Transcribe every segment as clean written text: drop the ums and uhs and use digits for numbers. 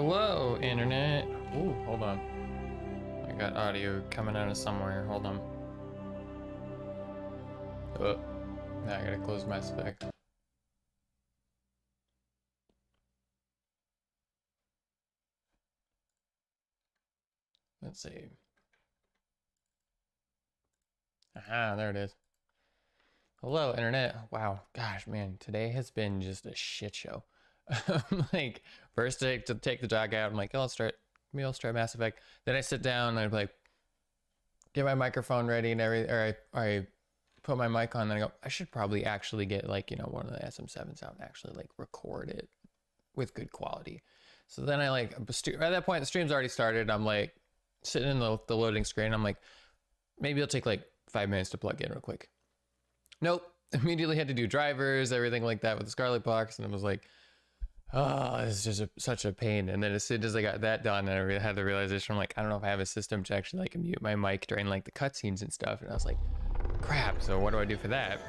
Hello, internet. Ooh, hold on. I got audio coming out of somewhere. Hold on. Oh, now I gotta close Mass Effect. Let's see. Aha, there it is. Hello, internet. Wow, gosh, man, today has been just a shit show. Like, first to take the dog out, I'm like, oh, maybe I'll start Mass Effect. Then I sit down and I'm like, get my microphone ready and everything, or I put my mic on and I go, I should probably actually get like, you know, one of the SM7s out and actually like record it with good quality. So then I like, at that point, the stream's already started. I'm like sitting in the loading screen. I'm like, maybe it'll take like 5 minutes to plug in real quick. Nope. Immediately had to do drivers, everything like that with the Scarlet Box. And I was like, oh, it's just such a pain. And then as soon as I got that done, I had the realization, I'm like, I don't know if I have a system to actually like mute my mic during like the cutscenes and stuff. And I was like, crap. So what do I do for that?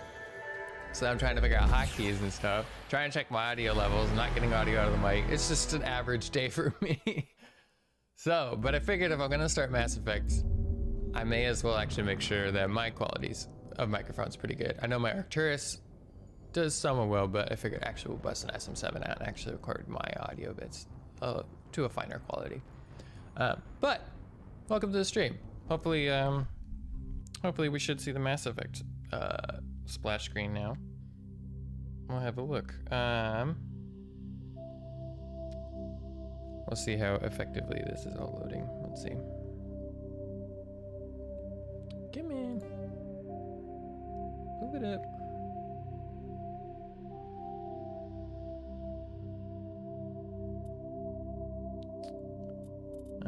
So I'm trying to figure out hotkeys and stuff, trying to check my audio levels, not getting audio out of the mic. It's just an average day for me. So, but I figured if I'm going to start Mass Effect, I may as well actually make sure that my qualities of microphone's pretty good. I know my Arcturus does somewhat well, but I figured actually we'll bust an SM7 out and actually record my audio bits to a finer quality. But welcome to the stream. Hopefully we should see the Mass Effect splash screen now. We'll have a look. We'll see how effectively this is all loading. Let's see. Come in. Move it up.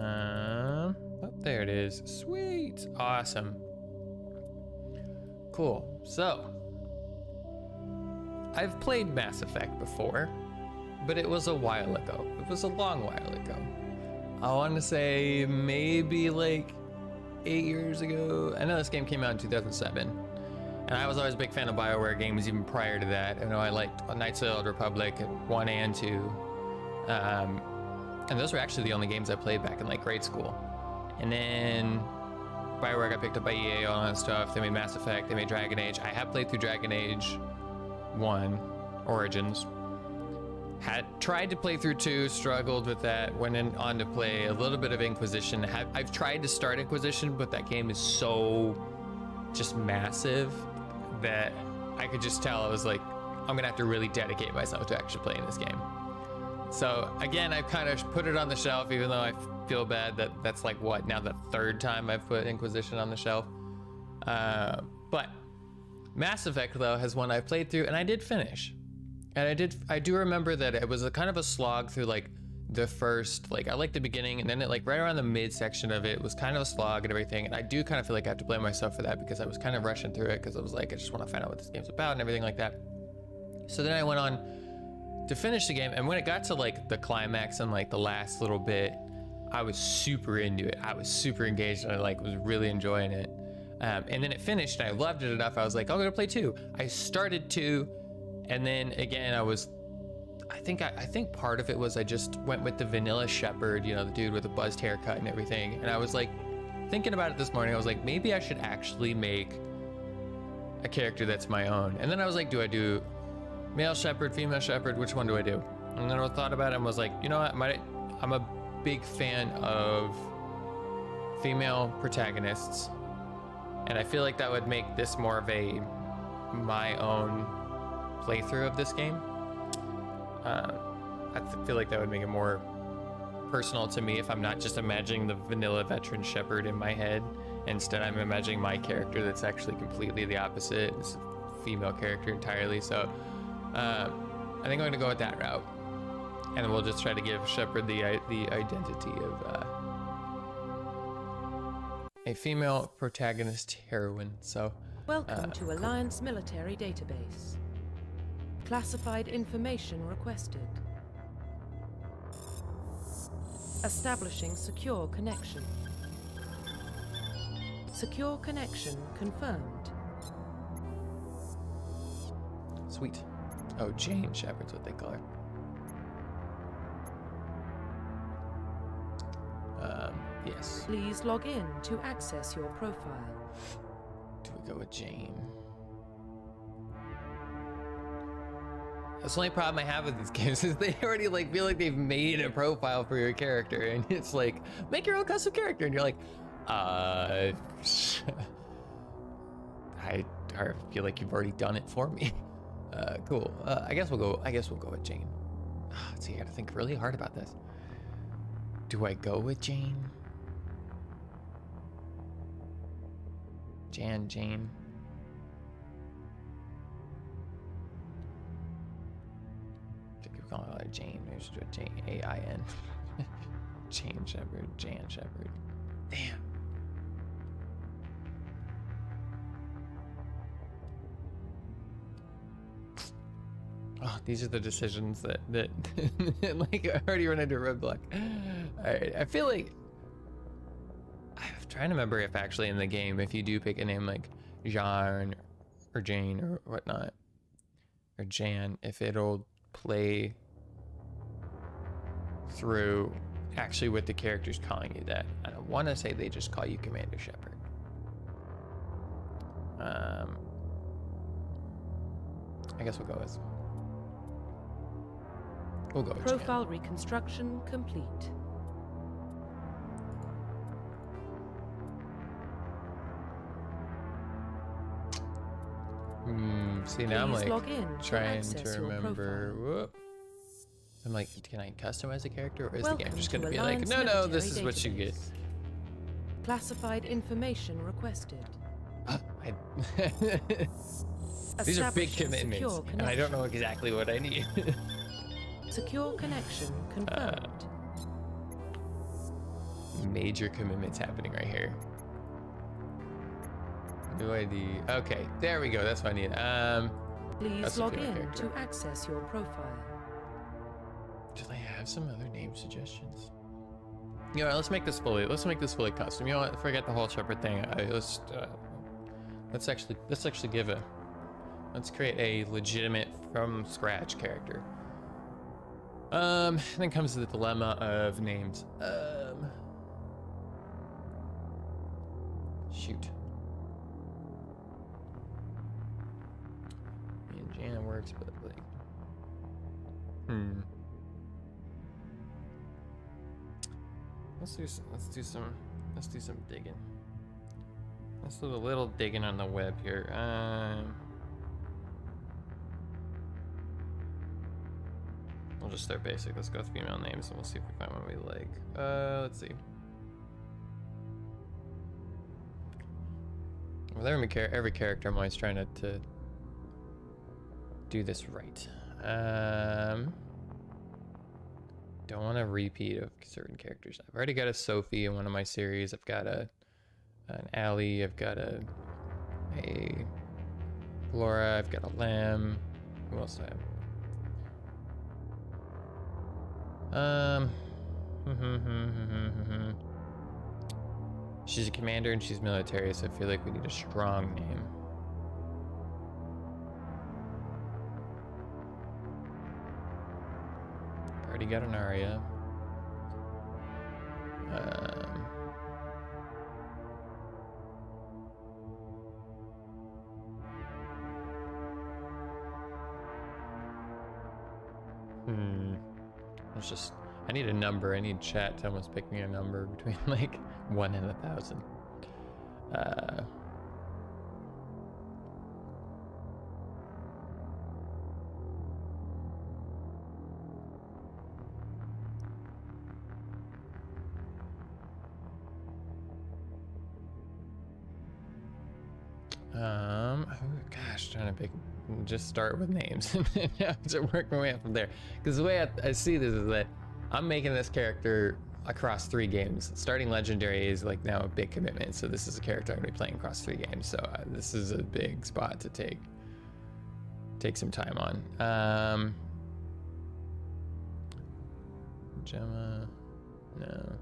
Oh, there it is. Sweet. Awesome. Cool. So, I've played Mass Effect before, but it was a while ago. It was a long while ago. I want to say maybe like 8 years ago. I know this game came out in 2007. And I was always a big fan of BioWare games even prior to that. I know I liked Knights of the Old Republic 1 and 2. And those were actually the only games I played back in like grade school. And then BioWare got picked up by EA, all that stuff. They made Mass Effect, they made Dragon Age. I have played through Dragon Age 1, Origins. Had tried to play through 2, struggled with that, went on to play a little bit of Inquisition. I've tried to start Inquisition, but that game is so just massive that I could just tell I was like, I'm gonna have to really dedicate myself to actually playing this game. So again, I've kind of put it on the shelf, even though I feel bad that that's like what, now the 3rd time I've put Inquisition on the shelf. But Mass Effect though has one I've played through and I did finish. And I do remember that it was a kind of a slog through like the first, like I liked the beginning, and then it like right around the mid section of it was kind of a slog and everything. And I do kind of feel like I have to blame myself for that because I was kind of rushing through it because I was like, I just want to find out what this game's about and everything like that. So then I went on to finish the game, and when it got to like the climax and like the last little bit, I was super into it. I was super engaged and I like was really enjoying it. And then it finished and I loved it enough. I was like, I'm gonna play 2. I started 2, and then again I think part of it was I just went with the vanilla Shepard, you know, the dude with the buzzed haircut and everything. And I was like thinking about it this morning. I was like, maybe I should actually make a character that's my own. And then I was like, do I do male Shepard, female Shepard? Which one do I do? And then I thought about it and was like, you know what? I'm a big fan of female protagonists, and I feel like that would make this more of my own playthrough of this game. I feel like that would make it more personal to me if I'm not just imagining the vanilla veteran Shepard in my head. Instead, I'm imagining my character that's actually completely the opposite. It's a female character entirely. So I think I'm going to go with that route. And we'll just try to give Shepard the identity of a female protagonist heroine. So welcome to Alliance Military Database. Classified information requested. Establishing secure connection. Secure connection confirmed. Sweet. Oh, Jane Shepard's what they call her. Yes. Please log in to access your profile. Do we go with Jane? That's the only problem I have with these games is they already like feel like they've made a profile for your character, and it's like, make your own custom character, and you're like, I feel like you've already done it for me. Cool. I guess we'll go with Jane. See, I gotta think really hard about this. Do I go with Jane? Jane. I call her Jane. Maybe just do a Jane, A-I-N. Jane Shepherd, Jan Shepherd. Damn. Oh, these are the decisions that like I already run into a roadblock. All right, I feel like I'm trying to remember if actually in the game, if you do pick a name like Jean or Jane or whatnot, or Jan, if it'll play through actually with the characters calling you that. I don't want to say they just call you Commander Shepard. I guess we'll go with Profile reconstruction complete. See, now I'm Please like log in trying to to access your remember. profile. Whoop. I'm like, can I customize a character, or is Welcome the game just to going to be like, Alliance no, this Military is what you get? Database. Classified information requested. These are big Establishing commitments, secure and I don't connection. know exactly what I need. Secure connection confirmed. Major commitments happening right here. New ID. Okay, there we go. That's what I need. Please log in character. to access your profile. Do they have some other name suggestions? You know, let's make this fully custom. You know what? Forget the whole Shepherd thing. Let's create a legitimate from scratch character. Then comes the dilemma of names. Shoot. Me and Jana works, but like, Let's do some digging. Let's do a little digging on the web here. We'll just start basic. Let's go with female names and we'll see if we find one we like. Let's see. With every character, I'm always trying to do this right. Don't want a repeat of certain characters. I've already got a Sophie in one of my series. I've got an Allie. I've got a Laura. I've got a Lamb. Who else do I have? She's a commander and she's military, so I feel like we need a strong name. Already got an Arya. I need a number. I need chat to almost pick me a number between like 1 and 1,000. Gosh, trying to pick, just start with names and then have to work my way up from there. Because the way I see this is that I'm making this character across 3 games. Starting Legendary is like now a big commitment. So this is a character I'm gonna be playing across 3 games. So this is a big spot to take some time on. Gemma, no.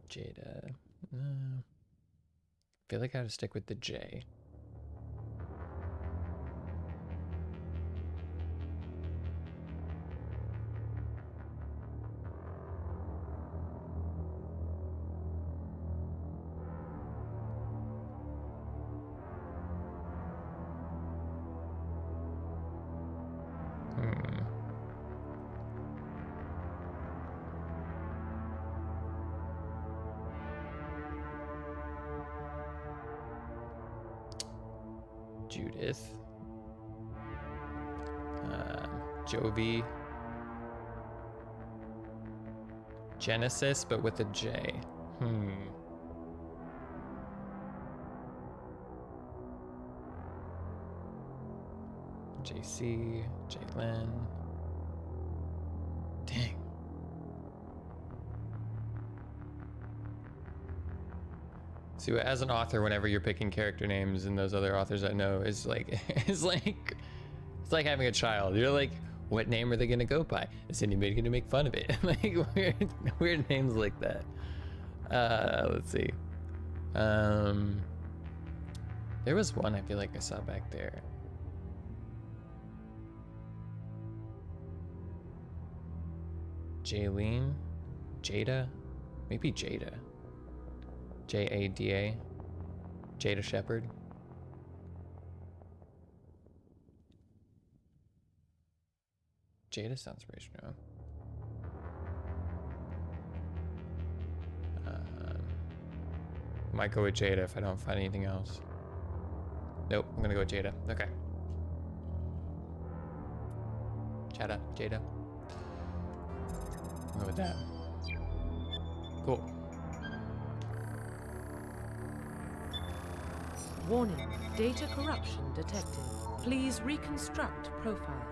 Jada, no. I feel like I have to stick with the J. Judith. Jovi. Genesis, but with a J. JC, Jalen. Dang. See, as an author, whenever you're picking character names and those other authors I know, is like, it's like having a child. You're like, what name are they gonna go by? Is anybody gonna make fun of it? Like weird names like that. Let's see. There was one I feel like I saw back there. Jaylene, Jada, maybe Jada. Jada, Jada Shepherd. Jada sounds pretty strong. Might go with Jada if I don't find anything else. Nope, I'm gonna go with Jada. Okay. Jada. I'll go with that. Cool. Warning, data corruption detected. Please reconstruct profile.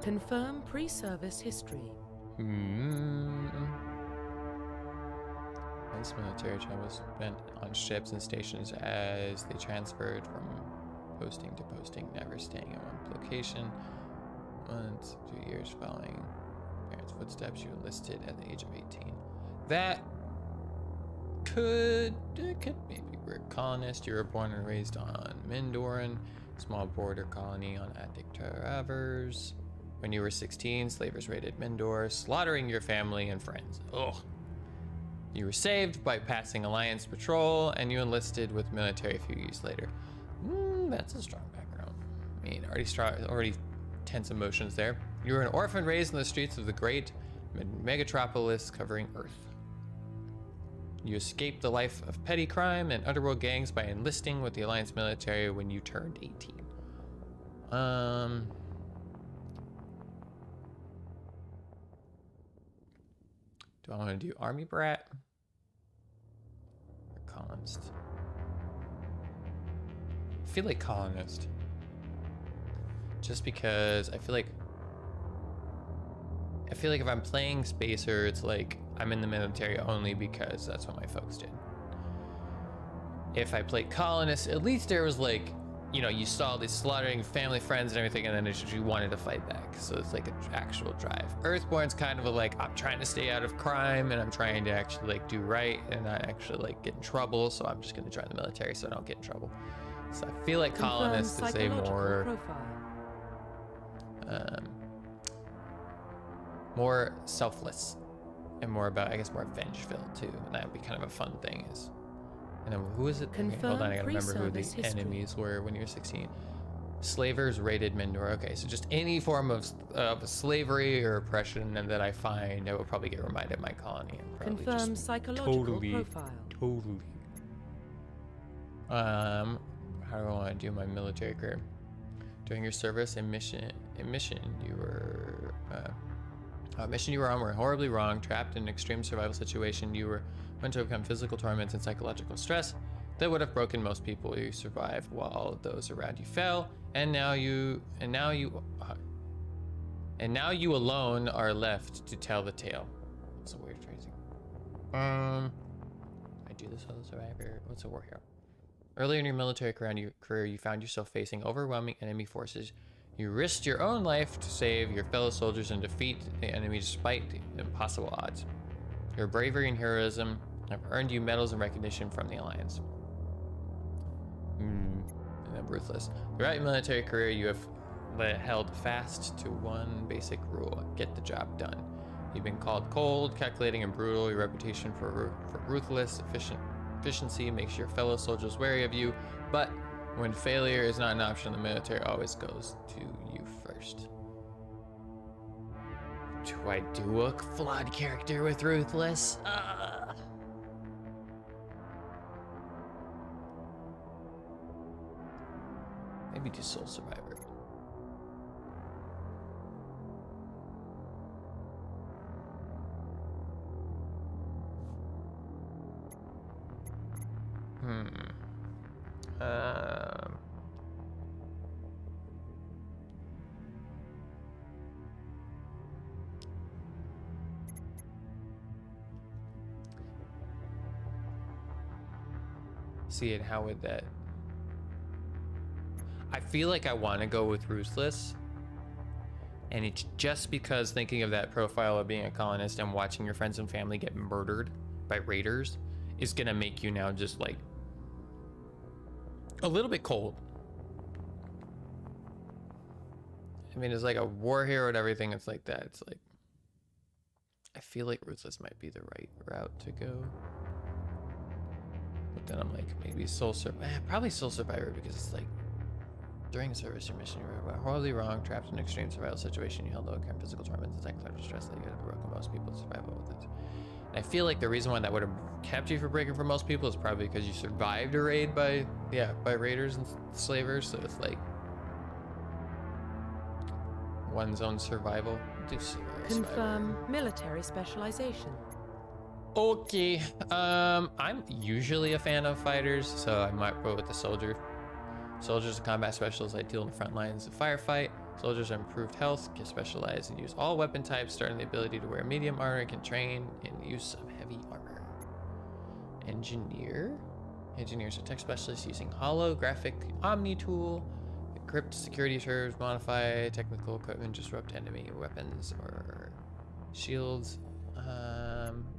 Confirm pre-service history. Once military time was spent on ships and stations as they transferred from posting to posting, never staying in one location. 1 to 2 years following parents' footsteps, you enlisted at the age of 18. That could maybe we're a colonist. You were born and raised on Mindoran, small border colony on Attic Travers. When you were 16, slavers raided Mindor, slaughtering your family and friends. Ugh. You were saved by passing Alliance patrol, and you enlisted with military a few years later. That's a strong background. I mean, already tense emotions there. You were an orphan raised in the streets of the great megatropolis covering Earth. You escaped the life of petty crime and underworld gangs by enlisting with the Alliance military when you turned 18. Do I want to do Army Brat or Colonist? I feel like Colonist. Just because I feel like if I'm playing Spacer, it's like I'm in the military only because that's what my folks did. If I played Colonist, at least there was like, you know, you saw these slaughtering family, friends, and everything, and then it's just you wanted to fight back. So it's like an actual drive. Earthborn's kind of a like, I'm trying to stay out of crime, and I'm trying to actually like do right, and not actually like get in trouble. So I'm just gonna join the military so I don't get in trouble. So I feel like Colonist is a more selfless and more about, I guess, more vengeful too. And that would be kind of a fun thing. And then who is it? Hold on, I gotta remember who the enemies were when you were 16. Slavers raided Mindor. Okay, so just any form of slavery or oppression that I find, I will probably get reminded of my colony. And probably confirm just psychological profile. Totally. How do I want to do my military career? During your service and mission you were mission you were on were horribly wrong, trapped in an extreme survival situation. You were meant to overcome physical torments and psychological stress that would have broken most people. You survived while all of those around you fell, and now you alone are left to tell the tale. That's a weird phrasing. I do this as a survivor. What's a war hero? Earlier in your military career, you found yourself facing overwhelming enemy forces. You risked your own life to save your fellow soldiers and defeat the enemy despite impossible odds. Your bravery and heroism have earned you medals and recognition from the Alliance. And then ruthless. Throughout your military career, you have held fast to one basic rule: get the job done. You've been called cold, calculating, and brutal. Your reputation for ruthless efficiency makes your fellow soldiers wary of you, but when failure is not an option, the military always goes to you first. Do I do a flawed character with ruthless? do Soul Survivor. See it, how would that... I feel like I want to go with Ruthless, and it's just because thinking of that profile of being a colonist and watching your friends and family get murdered by raiders is gonna make you now just like a little bit cold. I mean, it's like a war hero and everything. It's like that. It's like, I feel like Ruthless might be the right route to go. But then I'm like, maybe Soul Survivor. Probably Soul Survivor, because it's like, during a service your mission, you were horribly wrong, trapped in an extreme survival situation. You held no account physical torments, psychological stress that you had broken most people to survive with it. And I feel like the reason why that would have kept you from breaking for most people is probably because you survived a raid by raiders and slavers. So it's like one's own survival. Do Confirm military specialization. Okay. I'm usually a fan of fighters, so I might go with the soldier. Soldiers are combat specialists, ideal in the front lines of firefight. Soldiers are improved health, can specialize and use all weapon types, starting the ability to wear medium armor, and can train in use of heavy armor. Engineer. Engineers are tech specialists using holographic omni tool, encrypt security terms, modify technical equipment, disrupt enemy weapons or shields.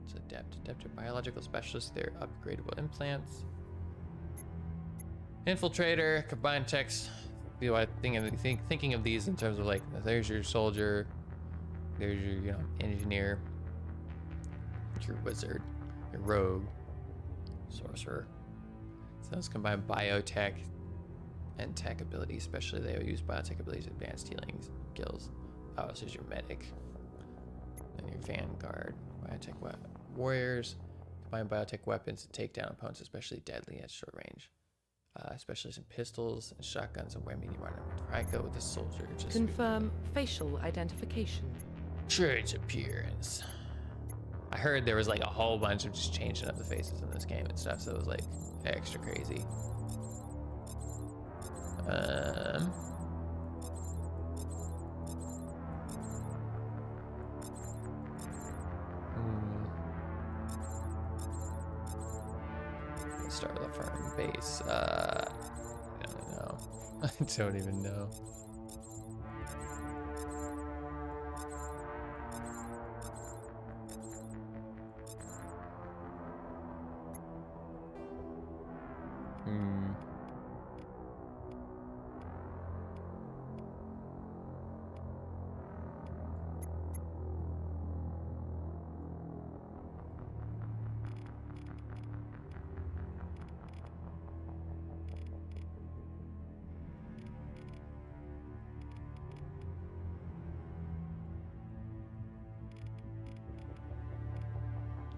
It's adaptive biological specialists. They're upgradable implants. Infiltrator, combined techs. You know, thinking of these in terms of like, there's your soldier, there's your engineer, your wizard, your rogue, sorcerer. So those combine biotech and tech abilities, especially they use biotech abilities, advanced healing skills. Oh, this is your medic. Then your vanguard, biotech warriors, combine biotech weapons to take down opponents, especially deadly at short range. Specialists in pistols and shotguns and wear medium armor. I go with the soldier. Just confirm facial identification. Traits appearance. I heard there was like a whole bunch of just changing up the faces in this game and stuff, so it was like extra crazy. Let's start with a firm base. I don't know. I don't even know.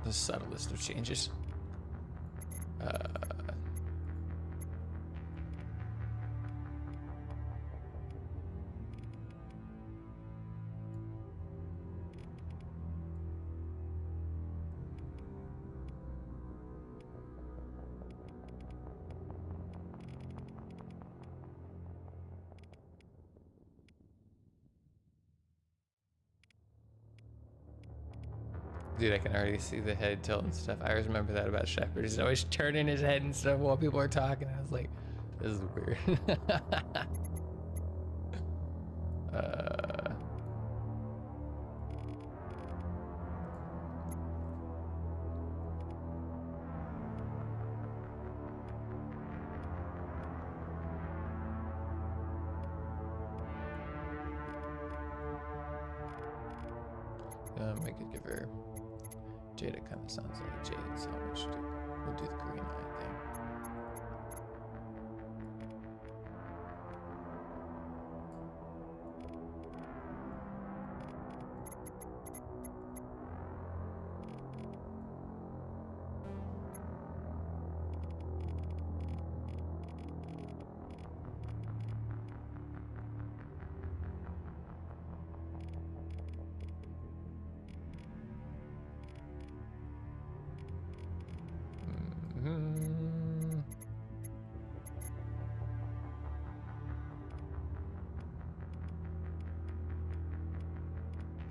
The subtlest of changes. Dude, I can already see the head tilt and stuff. I always remember that about Shepard. He's always turning his head and stuff while people are talking. I was like, this is weird. I could give her Jada. Kind of sounds like Jade, so we'll do the green eye thing.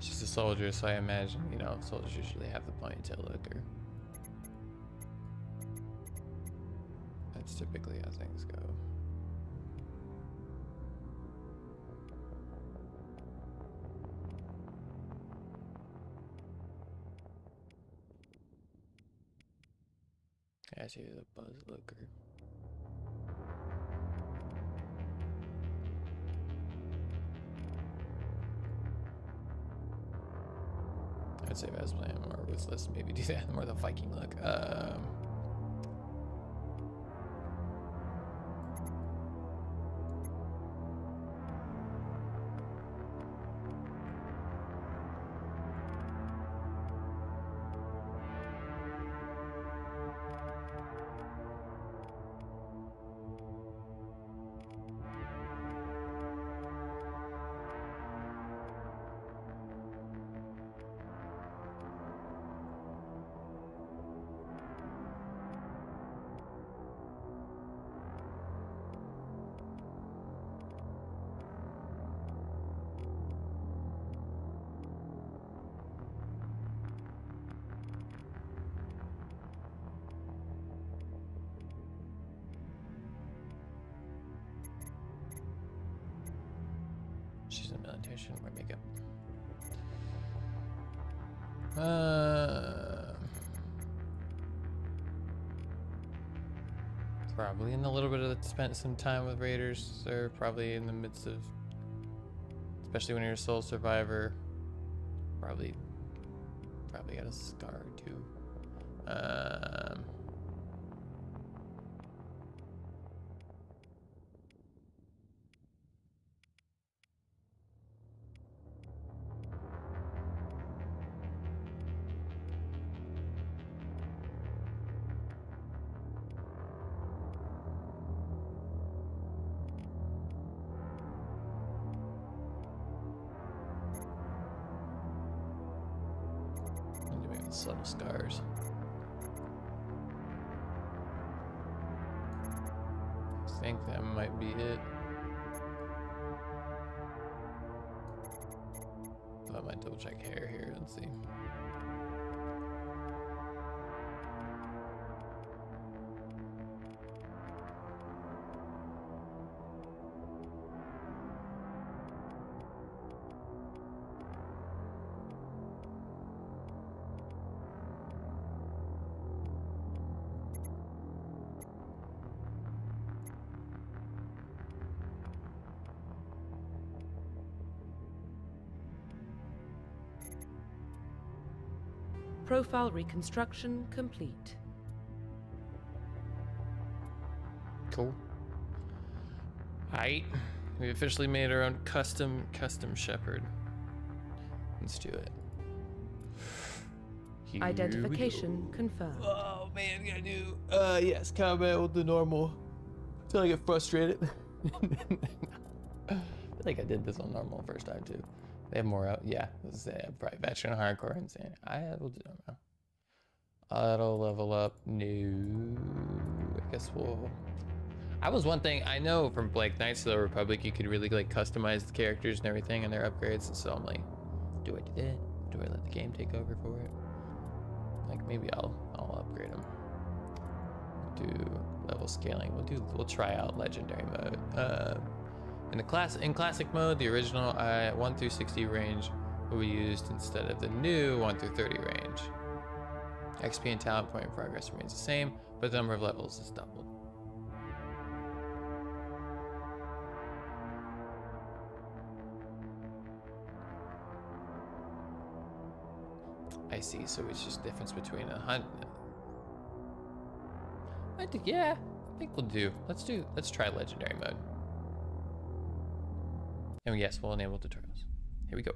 She's a soldier, so I imagine, you know, soldiers usually have the ponytail look. Or that's typically how things go. I see the buzz looker. I'd say if I was playing more ruthless, maybe do that more the Viking look. She's a military, shouldn't wear makeup. Probably in a little bit of spent some time with raiders, or probably in the midst of, especially when you're a sole survivor. Probably got a scar or two. Subtle scars. I think that might be it. I might double check hair here and see. Profile reconstruction complete. Cool. Aight. We officially made our own custom shepherd. Let's do it. Here Identification confirmed. Oh man, gotta do yes, combat with the normal. Until I get frustrated. I feel like I did this on normal first time too. They have more out. Yeah, this is probably veteran, hardcore, insane. I will do it now. Auto level up. No, I guess we'll. I was one thing I know from Blake Knights of the Republic, you could really like customize the characters and everything and their upgrades. And so I'm like, do I do that? Do I let the game take over for it? Like maybe I'll upgrade them. Do level scaling. We'll try out legendary mode. In classic mode, the original 1 through 60 range will be used instead of the new 1 through 30 range. XP and talent point progress remains the same, but the number of levels is doubled. I see, so it's just difference between a hunt. I think we'll do. Let's try legendary mode. And yes, we'll enable tutorials. Here we go.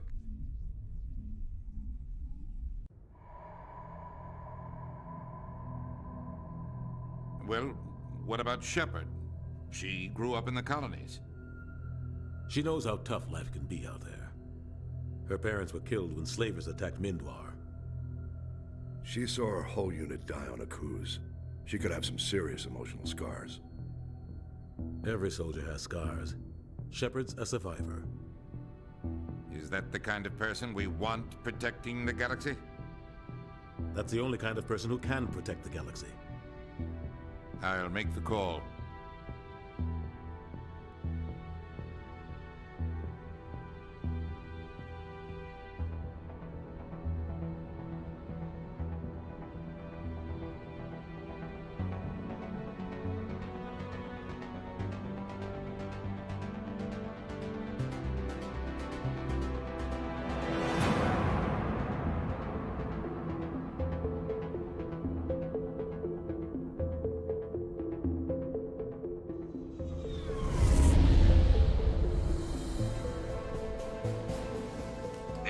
Well, what about Shepard? She grew up in the colonies. She knows how tough life can be out there. Her parents were killed when slavers attacked Mindwar. She saw her whole unit die on a cruise. She could have some serious emotional scars. Every soldier has scars. Shepard's a survivor. Is that the kind of person we want protecting the galaxy? That's the only kind of person who can protect the galaxy. I'll make the call.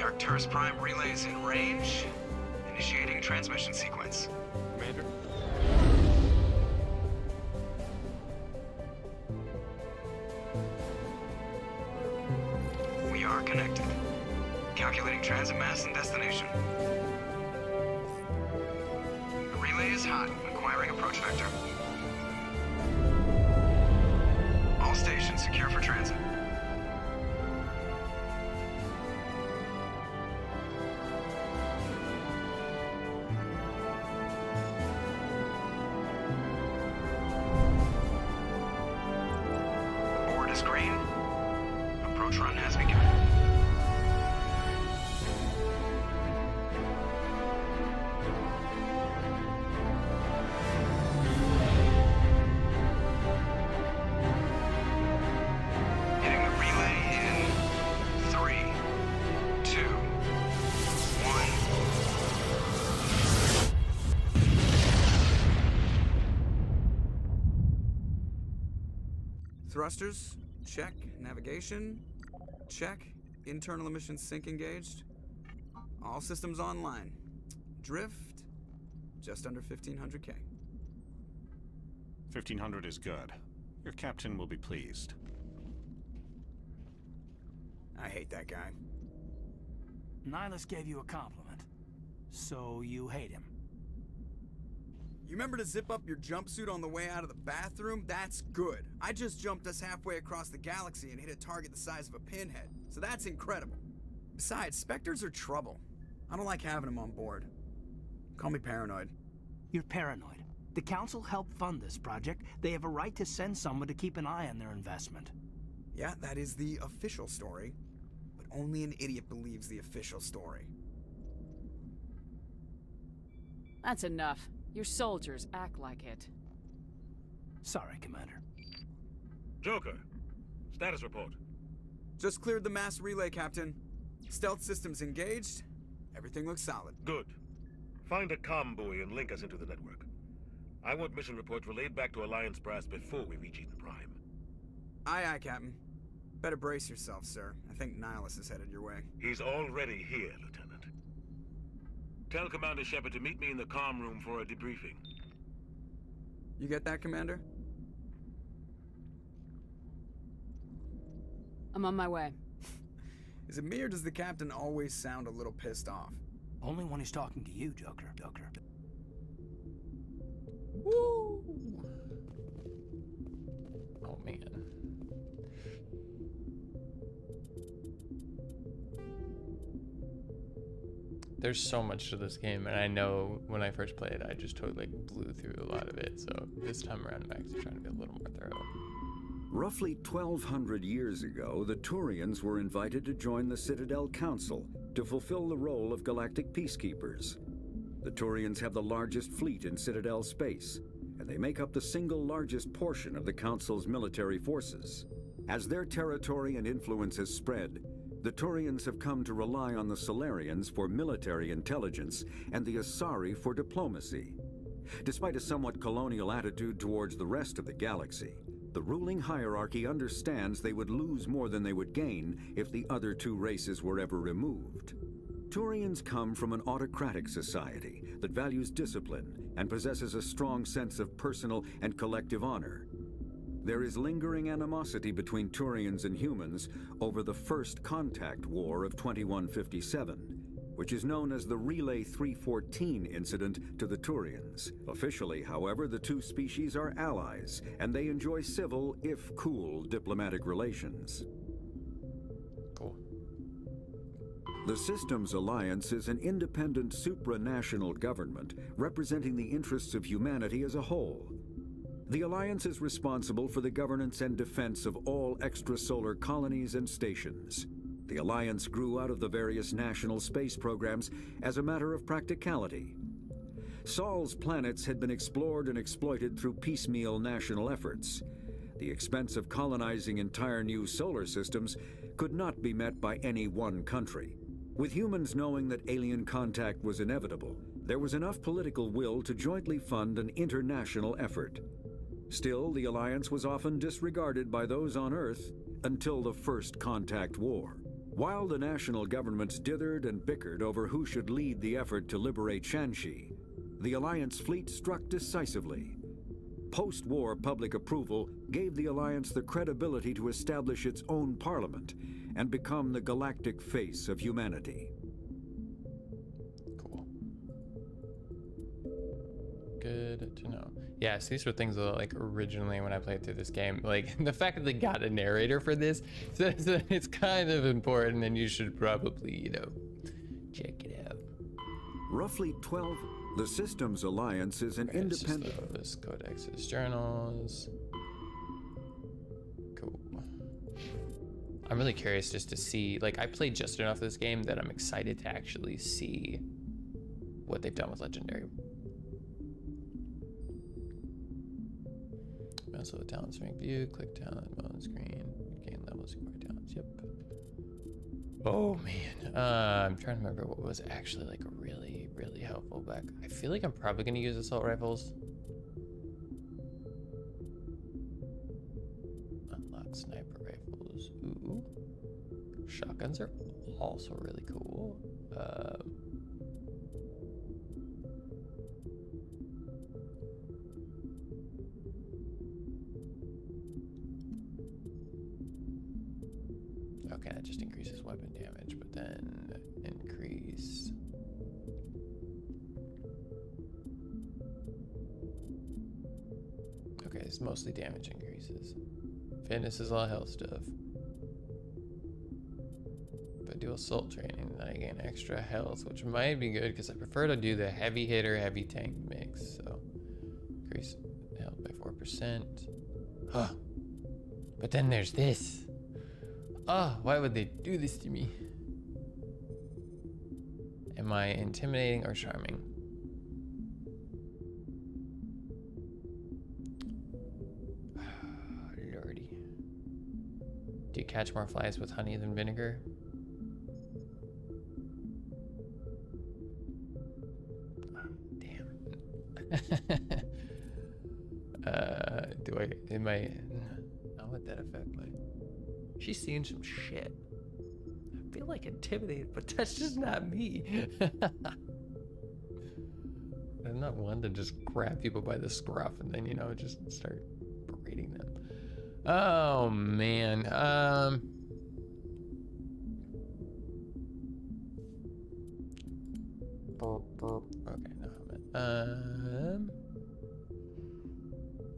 Arcturus Prime relays in range. Initiating transmission sequence. Commander? We are connected. Calculating transit mass and destination. The relay is hot, acquiring approach vector. All stations secure for transit. Green. Approach run has begun. Hitting the relay in 3, 2, 1. Thrusters. Check. Navigation. Check. Internal emissions sync engaged. All systems online. Drift. Just under 1500K. 1500 is good. Your captain will be pleased. I hate that guy. Nihilus gave you a compliment. So you hate him. You remember to zip up your jumpsuit on the way out of the bathroom? That's good. I just jumped us halfway across the galaxy and hit a target the size of a pinhead. So that's incredible. Besides, Spectres are trouble. I don't like having them on board. Call me paranoid. You're paranoid. The Council helped fund this project. They have a right to send someone to keep an eye on their investment. Yeah, that is the official story. But only an idiot believes the official story. That's enough. Your soldiers act like it. Sorry, Commander. Joker, status report. Just cleared the mass relay, Captain. Stealth systems engaged. Everything looks solid. Good. Find a comm buoy and link us into the network. I want mission reports relayed back to Alliance Brass before we reach Eden Prime. Aye, aye, Captain. Better brace yourself, sir. I think Nihilus is headed your way. He's already here, Lieutenant. Tell Commander Shepard to meet me in the comm room for a debriefing. You get that, Commander? I'm on my way. Is it me or does the Captain always sound a little pissed off? Only when he's talking to you, Joker. Woo! Oh man. There's so much to this game, and I know when I first played, I just totally blew through a lot of it. So this time around, I'm actually trying to be a little more thorough. Roughly 1,200 years ago, the Turians were invited to join the Citadel Council to fulfill the role of galactic peacekeepers. The Turians have the largest fleet in Citadel space, and they make up the single largest portion of the Council's military forces. As their territory and influence has spread, the Turians have come to rely on the Solarians for military intelligence and the Asari for diplomacy. Despite a somewhat colonial attitude towards the rest of the galaxy, the ruling hierarchy understands they would lose more than they would gain if the other two races were ever removed. Turians come from an autocratic society that values discipline and possesses a strong sense of personal and collective honor. There is lingering animosity between Turians and humans over the First Contact War of 2157, which is known as the Relay 314 incident to the Turians. Officially, however, the two species are allies, and they enjoy civil, if cool, diplomatic relations. Cool. The Systems Alliance is an independent supranational government representing the interests of humanity as a whole. The Alliance is responsible for the governance and defense of all extrasolar colonies and stations. The Alliance grew out of the various national space programs as a matter of practicality. Sol's planets had been explored and exploited through piecemeal national efforts. The expense of colonizing entire new solar systems could not be met by any one country. With humans knowing that alien contact was inevitable, there was enough political will to jointly fund an international effort. Still, the Alliance was often disregarded by those on Earth until the First Contact War. While the national governments dithered and bickered over who should lead the effort to liberate Shanxi, the Alliance fleet struck decisively. Post-war public approval gave the Alliance the credibility to establish its own parliament and become the galactic face of humanity. Cool. Good to know. Yes, these were things that, like, originally when I played through this game, like, the fact that they got a narrator for this says that it's kind of important and you should probably, you know, check it out. Roughly 12... The Systems Alliance is an independent... Those codexes, journals. Cool. I'm really curious just to see, like, I played just enough of this game that I'm excited to actually see what they've done with Legendary. Also, the talents rank view, click talent, mode screen, gain levels, acquire talents, yep. Oh man, I'm trying to remember what was actually like really, really helpful back. I feel like I'm probably gonna use assault rifles. Unlock sniper rifles, ooh. Shotguns are also really cool. Okay, that just increases weapon damage, but then increase. Okay, it's mostly damage increases. Fitness is all health stuff. If I do assault training, then I gain extra health, which might be good because I prefer to do the heavy hitter, heavy tank mix. So increase health by 4%. Huh. But then there's this. Oh, why would they do this to me? Am I intimidating or charming? Lordy. Do you catch more flies with honey than vinegar? Damn. How would that affect my... She's seen some shit. I feel like intimidated, but that's just not me. I'm not one to just grab people by the scruff and then, you know, just start berating them. Oh, man. Okay, no.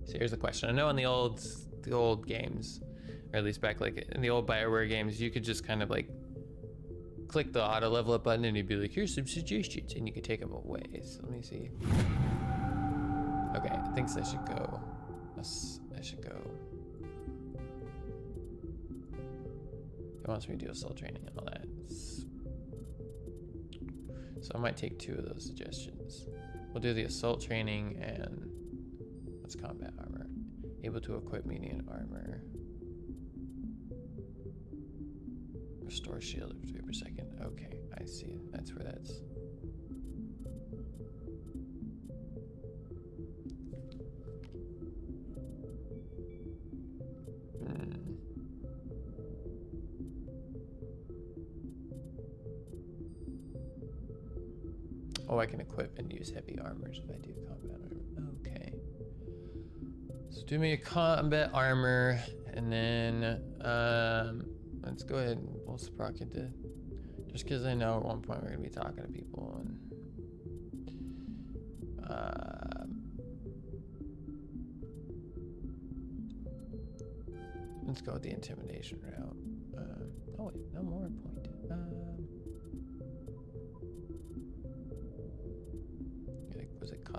So here's the question. I know in the old games, or at least back like in the old BioWare games, you could just kind of like click the auto level up button and you'd be like, here's some suggestions, and you could take them away. So let me see. Okay, I think I should go. I should go. It wants me to do assault training and all that. So I might take 2 of those suggestions. We'll do the assault training and what's combat armor? Able to equip median armor. Restore shield of 3 per second. Okay, I see. That's where that's. Oh, I can equip and use heavy armors if I do combat armor. Okay. So do me a combat armor, and then let's go ahead and we'll sprock it to, just because I know at one point we're gonna be talking to people, and let's go with the intimidation route. Oh wait, no more point.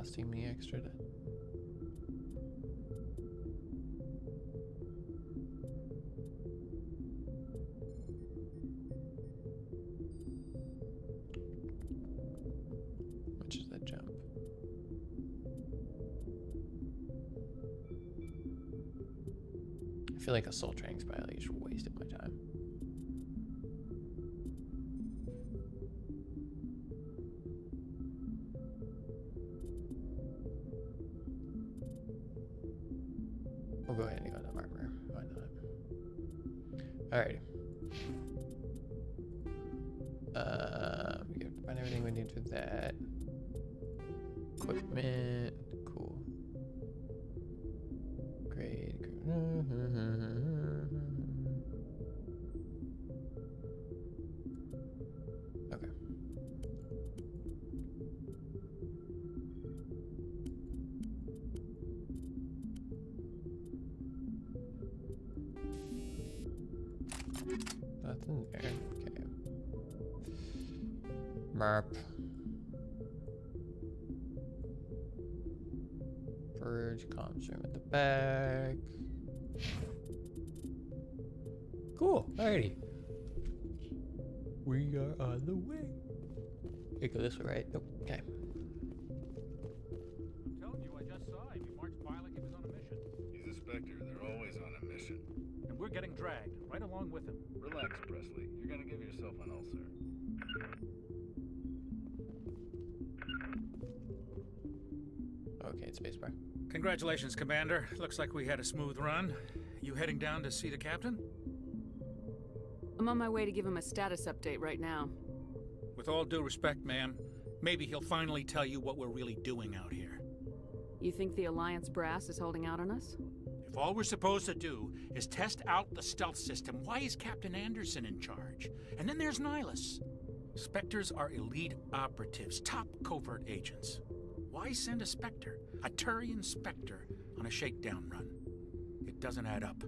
costing me extra to... Which is the jump? I feel like a soul training's probably just wasted my time. We'll go ahead and go to armor. Why not? Alrighty. We can find everything we need for that. Equipment. Cool. Great. Okay. Nothing there. Okay. Marp. Purge comms room at the back. Cool. Alrighty. We are on the way. You go this way, right? Nope. Okay. I told you, I just saw him. He marched by like he was on a mission. He's a Spectre. They're always on a mission. And we're getting dragged right along with him. Relax, Presley. You're gonna give yourself an ulcer. Okay, it's spacebar. Congratulations, Commander. Looks like we had a smooth run. You heading down to see the captain? I'm on my way to give him a status update right now. With all due respect, ma'am, maybe he'll finally tell you what we're really doing out here. You think the Alliance brass is holding out on us? If all we're supposed to do is test out the stealth system, why is Captain Anderson in charge? And then there's Nihilus. Spectres are elite operatives, top covert agents. Why send a Spectre, a Turian Spectre, on a shakedown run? It doesn't add up.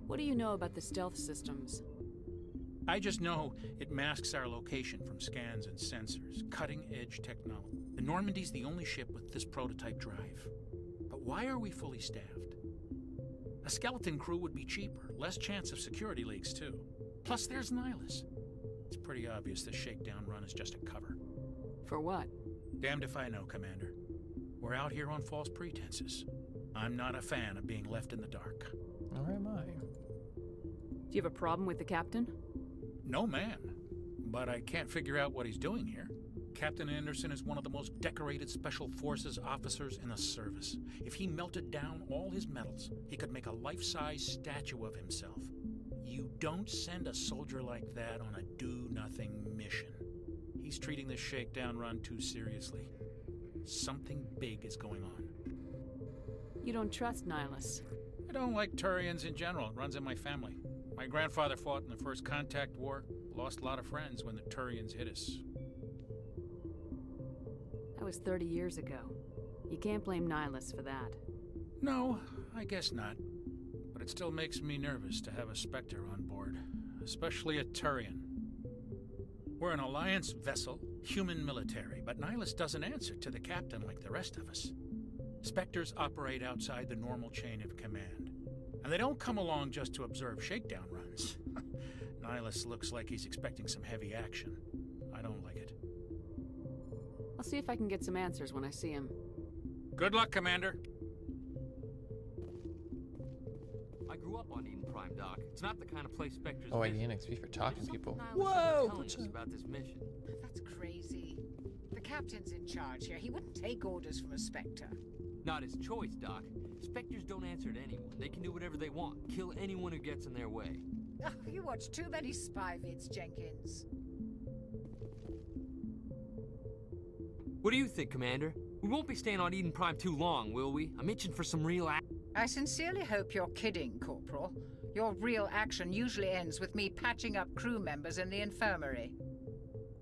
What do you know about the stealth systems? I just know it masks our location from scans and sensors, cutting-edge technology. The Normandy's the only ship with this prototype drive. But why are we fully staffed? A skeleton crew would be cheaper, less chance of security leaks too. Plus there's Nihilus. It's pretty obvious this shakedown run is just a cover. For what? Damned if I know, Commander. We're out here on false pretenses. I'm not a fan of being left in the dark. Nor am I. Do you have a problem with the captain? No, man. But I can't figure out what he's doing here. Captain Anderson is one of the most decorated Special Forces officers in the service. If he melted down all his medals, he could make a life-size statue of himself. You don't send a soldier like that on a do-nothing mission. He's treating this shakedown run too seriously. Something big is going on. You don't trust Nihilus? I don't like Turians in general. It runs in my family. My grandfather fought in the First Contact War. Lost a lot of friends when the Turians hit us. That was 30 years ago. You can't blame Nihilus for that. No, I guess not. But it still makes me nervous to have a Spectre on board. Especially a Turian. We're an Alliance vessel, human military, but Nihilus doesn't answer to the captain like the rest of us. Spectres operate outside the normal chain of command. And they don't come along just to observe shakedown runs. Nihilus looks like he's expecting some heavy action. I don't like it. I'll see if I can get some answers when I see him. Good luck, Commander. I grew up on Eden Prime, Doc. It's not the kind of place Spectres Oh, visit. IDNXP for talking to people. Whoa! Telling us about this mission. That's crazy. The captain's in charge here. He wouldn't take orders from a Spectre. Not his choice, Doc. Spectres don't answer to anyone. They can do whatever they want. Kill anyone who gets in their way. Oh, you watch too many spy vids, Jenkins. What do you think, Commander? We won't be staying on Eden Prime too long, will we? I'm itching for some real action. I sincerely hope you're kidding, Corporal. Your real action usually ends with me patching up crew members in the infirmary.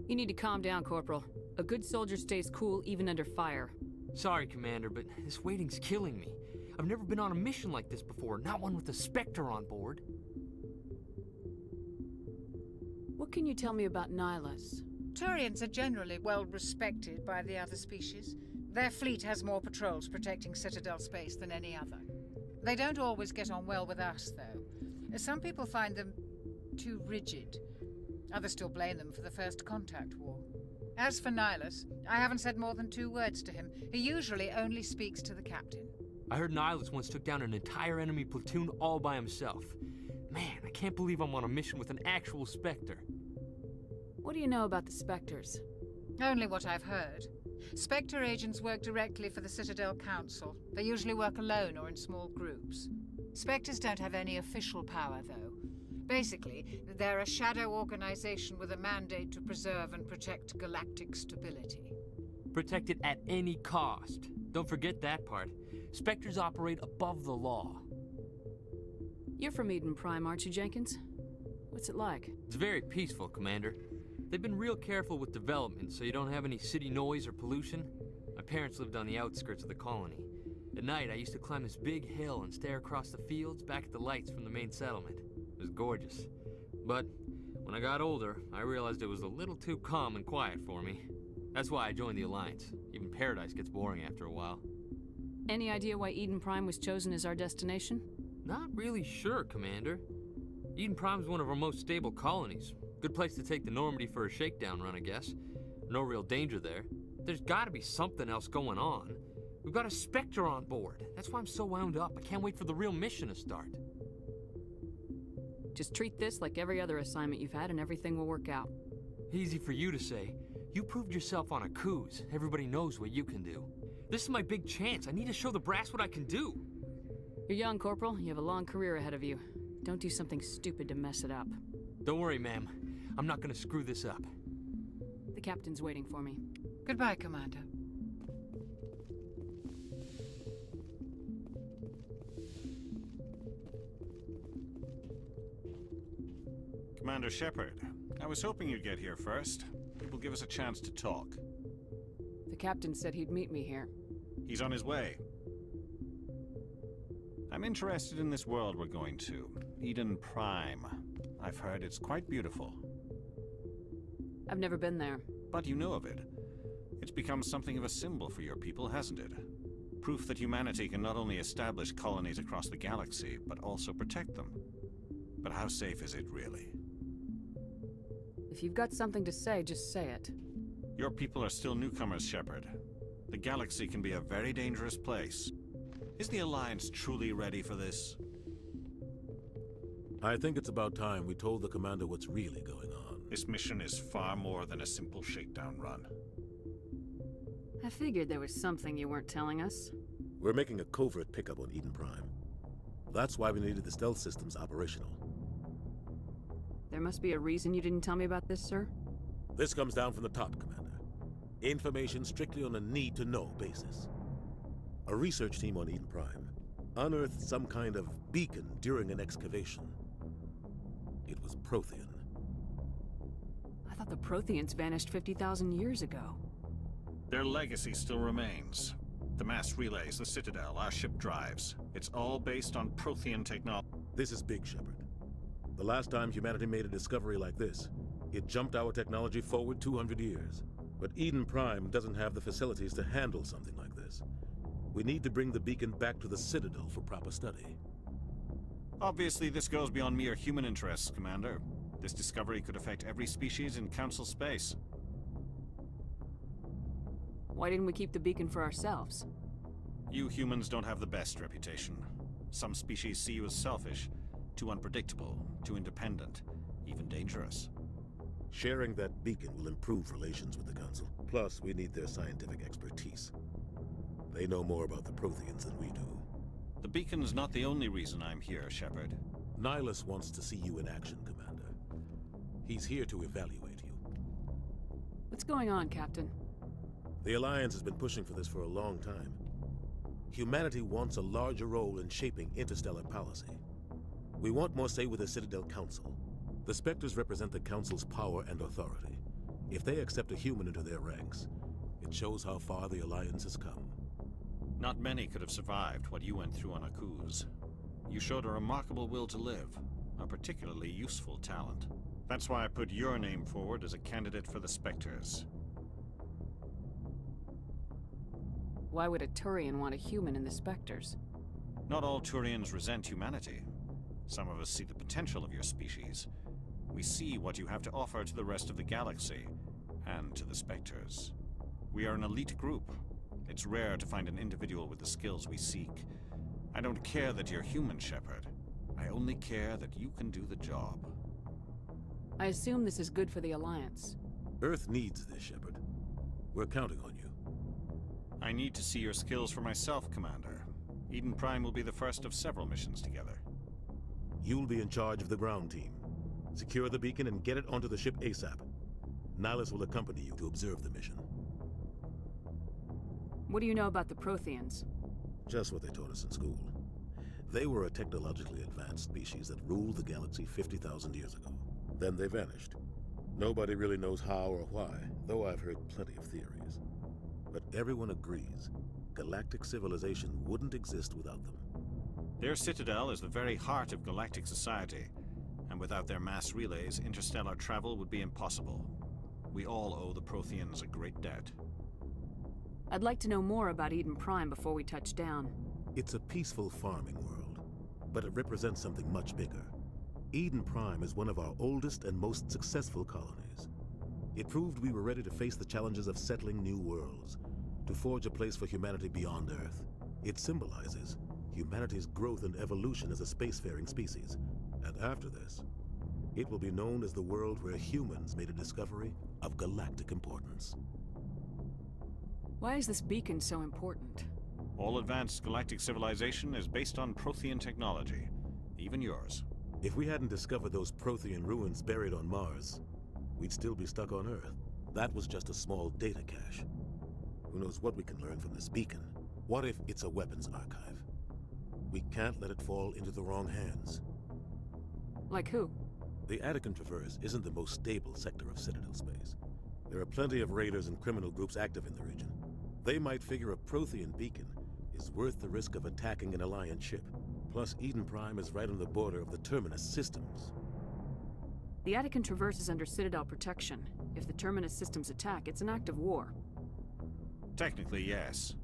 You need to calm down, Corporal. A good soldier stays cool even under fire. Sorry, Commander, but this waiting's killing me. I've never been on a mission like this before, not one with a Spectre on board. What can you tell me about Nihilus? Turians are generally well respected by the other species. Their fleet has more patrols protecting Citadel space than any other. They don't always get on well with us, though. Some people find them too rigid. Others still blame them for the First Contact War. As for Nihilus, I haven't said more than 2 words to him. He usually only speaks to the captain. I heard Nihilus once took down an entire enemy platoon all by himself. Man, I can't believe I'm on a mission with an actual Spectre. What do you know about the Spectres? Only what I've heard. Spectre agents work directly for the Citadel Council. They usually work alone or in small groups. Spectres don't have any official power, though. Basically, they're a shadow organization with a mandate to preserve and protect galactic stability. Protect it at any cost. Don't forget that part. Spectres operate above the law. You're from Eden Prime, aren't you, Jenkins? What's it like? It's very peaceful, Commander. They've been real careful with development so you don't have any city noise or pollution. My parents lived on the outskirts of the colony. At night, I used to climb this big hill and stare across the fields back at the lights from the main settlement. It was gorgeous. But when I got older, I realized it was a little too calm and quiet for me. That's why I joined the Alliance. Even Paradise gets boring after a while. Any idea why Eden Prime was chosen as our destination? Not really sure, Commander. Eden Prime's one of our most stable colonies. Good place to take the Normandy for a shakedown run, I guess. No real danger there. There's gotta be something else going on. We've got a Spectre on board. That's why I'm so wound up. I can't wait for the real mission to start. Just treat this like every other assignment you've had and everything will work out. Easy for you to say. You proved yourself on a cruise. Everybody knows what you can do. This is my big chance. I need to show the brass what I can do. You're young, Corporal. You have a long career ahead of you. Don't do something stupid to mess it up. Don't worry, ma'am. I'm not gonna screw this up. The captain's waiting for me. Goodbye, Commander. Commander Shepard, I was hoping you'd get here first. It will give us a chance to talk. The captain said he'd meet me here. He's on his way. I'm interested in this world we're going to, Eden Prime. I've heard it's quite beautiful. I've never been there. But you know of it. It's become something of a symbol for your people, hasn't it? Proof that humanity can not only establish colonies across the galaxy, but also protect them. But how safe is it, really? If you've got something to say, just say it. Your people are still newcomers, Shepard. The galaxy can be a very dangerous place. Is the Alliance truly ready for this? I think it's about time we told the Commander what's really going on. This mission is far more than a simple shakedown run. I figured there was something you weren't telling us. We're making a covert pickup on Eden Prime. That's why we needed the stealth systems operational. There must be a reason you didn't tell me about this, sir? This comes down from the top, Commander. Information strictly on a need-to-know basis. A research team on Eden Prime unearthed some kind of beacon during an excavation. It was Prothean. I thought the Protheans vanished 50,000 years ago. Their legacy still remains. The mass relays, the Citadel, our ship drives. It's all based on Prothean technology. This is big, Shepard. The last time humanity made a discovery like this, it jumped our technology forward 200 years. But Eden Prime doesn't have the facilities to handle something like this. We need to bring the beacon back to the Citadel for proper study. Obviously, this goes beyond mere human interests, Commander. This discovery could affect every species in Council space. Why didn't we keep the beacon for ourselves? You humans don't have the best reputation. Some species see you as selfish, too unpredictable, too independent, even dangerous. Sharing that beacon will improve relations with the Council. Plus, we need their scientific expertise. They know more about the Protheans than we do. The beacon's not the only reason I'm here, Shepard. Nihilus wants to see you in action, Commander. He's here to evaluate you. What's going on, Captain? The Alliance has been pushing for this for a long time. Humanity wants a larger role in shaping interstellar policy. We want more say with the Citadel Council. The Spectres represent the Council's power and authority. If they accept a human into their ranks, it shows how far the Alliance has come. Not many could have survived what you went through on Akuz. You showed a remarkable will to live, a particularly useful talent. That's why I put your name forward as a candidate for the Spectres. Why would a Turian want a human in the Spectres? Not all Turians resent humanity. Some of us see the potential of your species. We see what you have to offer to the rest of the galaxy, and to the Spectres. We are an elite group. It's rare to find an individual with the skills we seek. I don't care that you're human, Shepard. I only care that you can do the job. I assume this is good for the Alliance. Earth needs this, Shepard. We're counting on you. I need to see your skills for myself, Commander. Eden Prime will be the first of several missions together. You'll be in charge of the ground team. Secure the beacon and get it onto the ship ASAP. Nihilus will accompany you to observe the mission. What do you know about the Protheans? Just what they taught us in school. They were a technologically advanced species that ruled the galaxy 50,000 years ago. Then they vanished. Nobody really knows how or why, though I've heard plenty of theories. But everyone agrees, galactic civilization wouldn't exist without them. Their citadel is the very heart of galactic society, and without their mass relays, interstellar travel would be impossible. We all owe the Protheans a great debt. I'd like to know more about Eden Prime before we touch down. It's a peaceful farming world, but it represents something much bigger. Eden Prime is one of our oldest and most successful colonies. It proved we were ready to face the challenges of settling new worlds, to forge a place for humanity beyond Earth. It symbolizes humanity's growth and evolution as a spacefaring species. And after this, it will be known as the world where humans made a discovery of galactic importance. Why is this beacon so important? All advanced galactic civilization is based on Prothean technology, even yours. If we hadn't discovered those Prothean ruins buried on Mars, we'd still be stuck on Earth. That was just a small data cache. Who knows what we can learn from this beacon? What if it's a weapons archive? We can't let it fall into the wrong hands. Like who? The Attican Traverse isn't the most stable sector of Citadel space. There are plenty of raiders and criminal groups active in the region. They might figure a Prothean beacon is worth the risk of attacking an Alliance ship. Plus, Eden Prime is right on the border of the Terminus systems. The Attican Traverse is under Citadel protection. If the Terminus systems attack, it's an act of war. Technically, yes.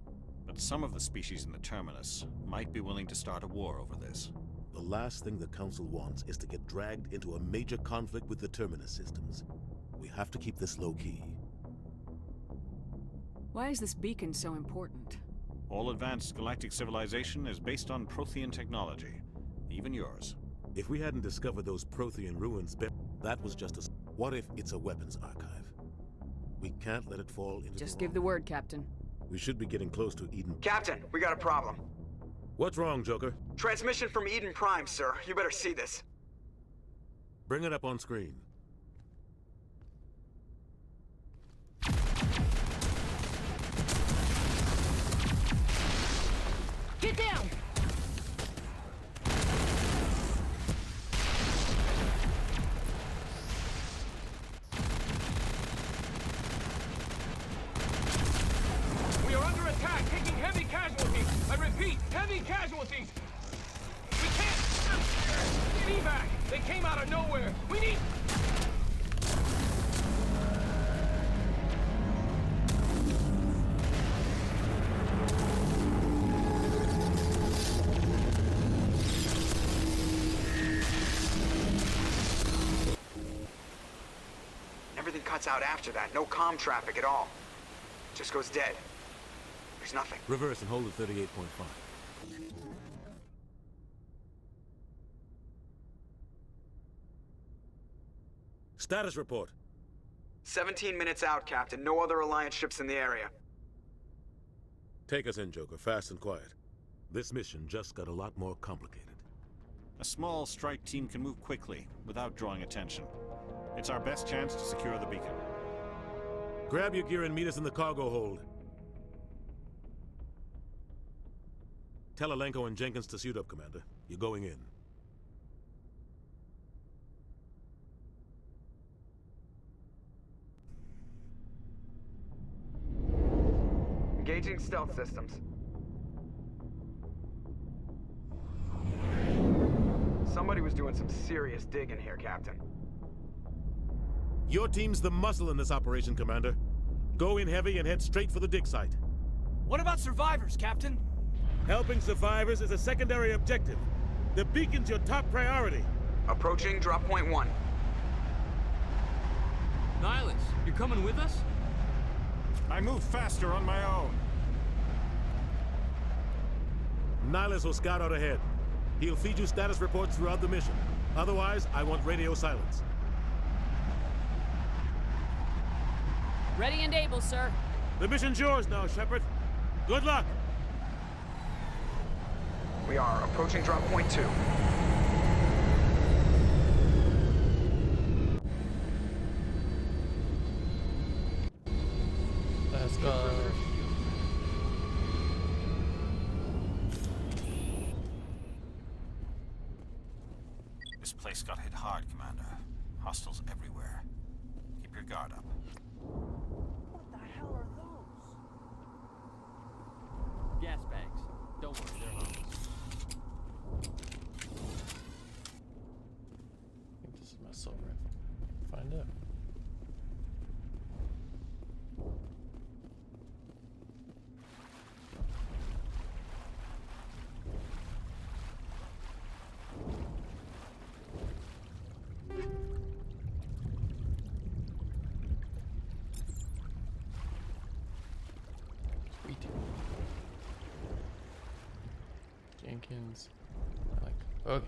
But some of the species in the Terminus might be willing to start a war over this. The last thing the Council wants is to get dragged into a major conflict with the Terminus systems. We have to keep this low-key. Why is this beacon so important? All advanced galactic civilization is based on Prothean technology, even yours. If we hadn't discovered those Prothean ruins, that was just a... What if it's a weapons archive? We can't let it fall into Just give the word, Captain. We should be getting close to Eden. Captain, we got a problem. What's wrong, Joker? Transmission from Eden Prime, sir. You better see this. Bring it up on screen. Get down! We are under attack, taking heavy casualties. I repeat, heavy casualties. We can't... Evac! They came out of nowhere. We need... Everything cuts out after that. No comm traffic at all. Just goes dead. There's nothing. Reverse and hold at 38.5. Status report. 17 minutes out, Captain. No other Alliance ships in the area. Take us in, Joker, fast and quiet. This mission just got a lot more complicated. A small strike team can move quickly, without drawing attention. It's our best chance to secure the beacon. Grab your gear and meet us in the cargo hold. Tell Alenko and Jenkins to suit up, Commander. You're going in. Engaging stealth systems. Somebody was doing some serious digging here, Captain. Your team's the muscle in this operation, Commander. Go in heavy and head straight for the dig site. What about survivors, Captain? Helping survivors is a secondary objective. The beacon's your top priority. Approaching drop point 1. Nihilus, you're coming with us? I move faster on my own. Nihilus will scout out ahead. He'll feed you status reports throughout the mission. Otherwise, I want radio silence. Ready and able, sir. The mission's yours now, Shepard. Good luck. We are approaching drop point 2. Let's go. This place got hit hard, Commander. Hostiles everywhere. Keep your guard up. What the hell are those? Gas bags. Don't worry, they're harmless. I think this is my assault rifle. Find out. Sweet. Jenkins. I like. Okay.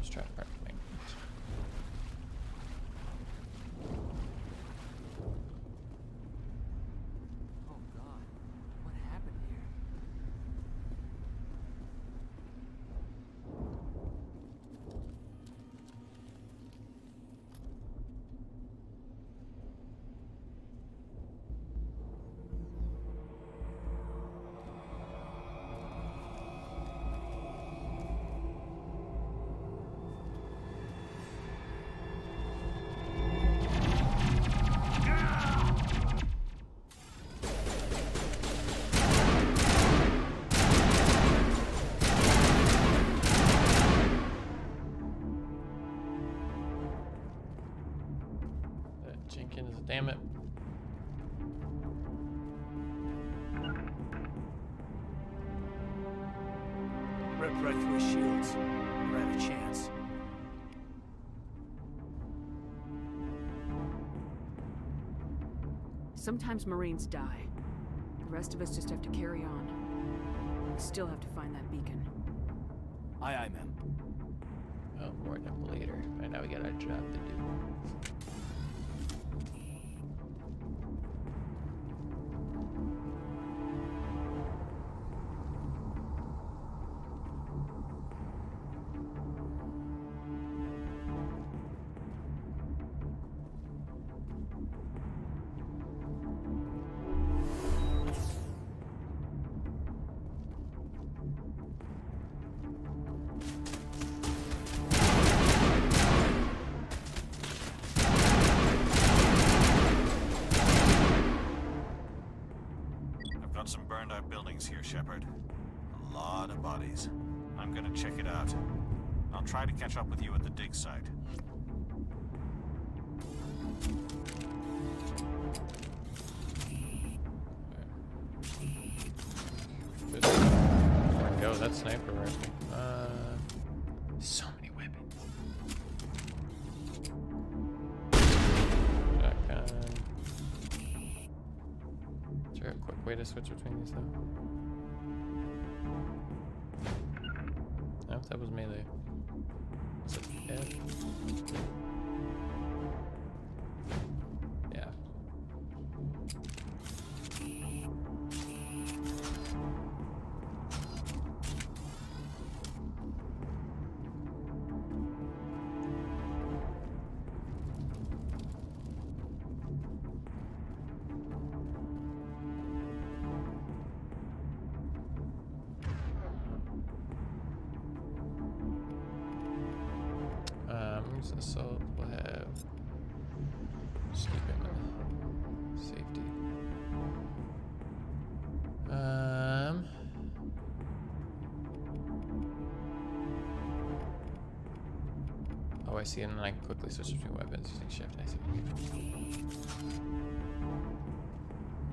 Just trying to find something. Oh God, what happened here? Jenkins, damn it. Ripped right through his shields. Never had a chance. Sometimes Marines die. The rest of us just have to carry on. We still have to find that beacon. Aye, aye, ma'am. Oh, more than later. Right now we got our job to do. I've got some burned out buildings here, Shepard. A lot of bodies. I'm gonna check it out. I'll try to catch up with you at the dig site. Before I go, that sniper rifle. So many weapons. Shotgun. Is there a quick way to switch between these though? No, that was melee. Is it F? Yeah. Assault will have sleep in I see, and then I can quickly switch between weapons using shift. I see.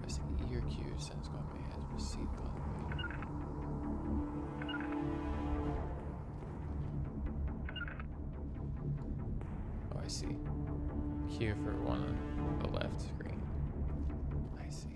Pressing E or Q sends going by hands. Proceed. Oh, I see. Q for one on the left screen. I see.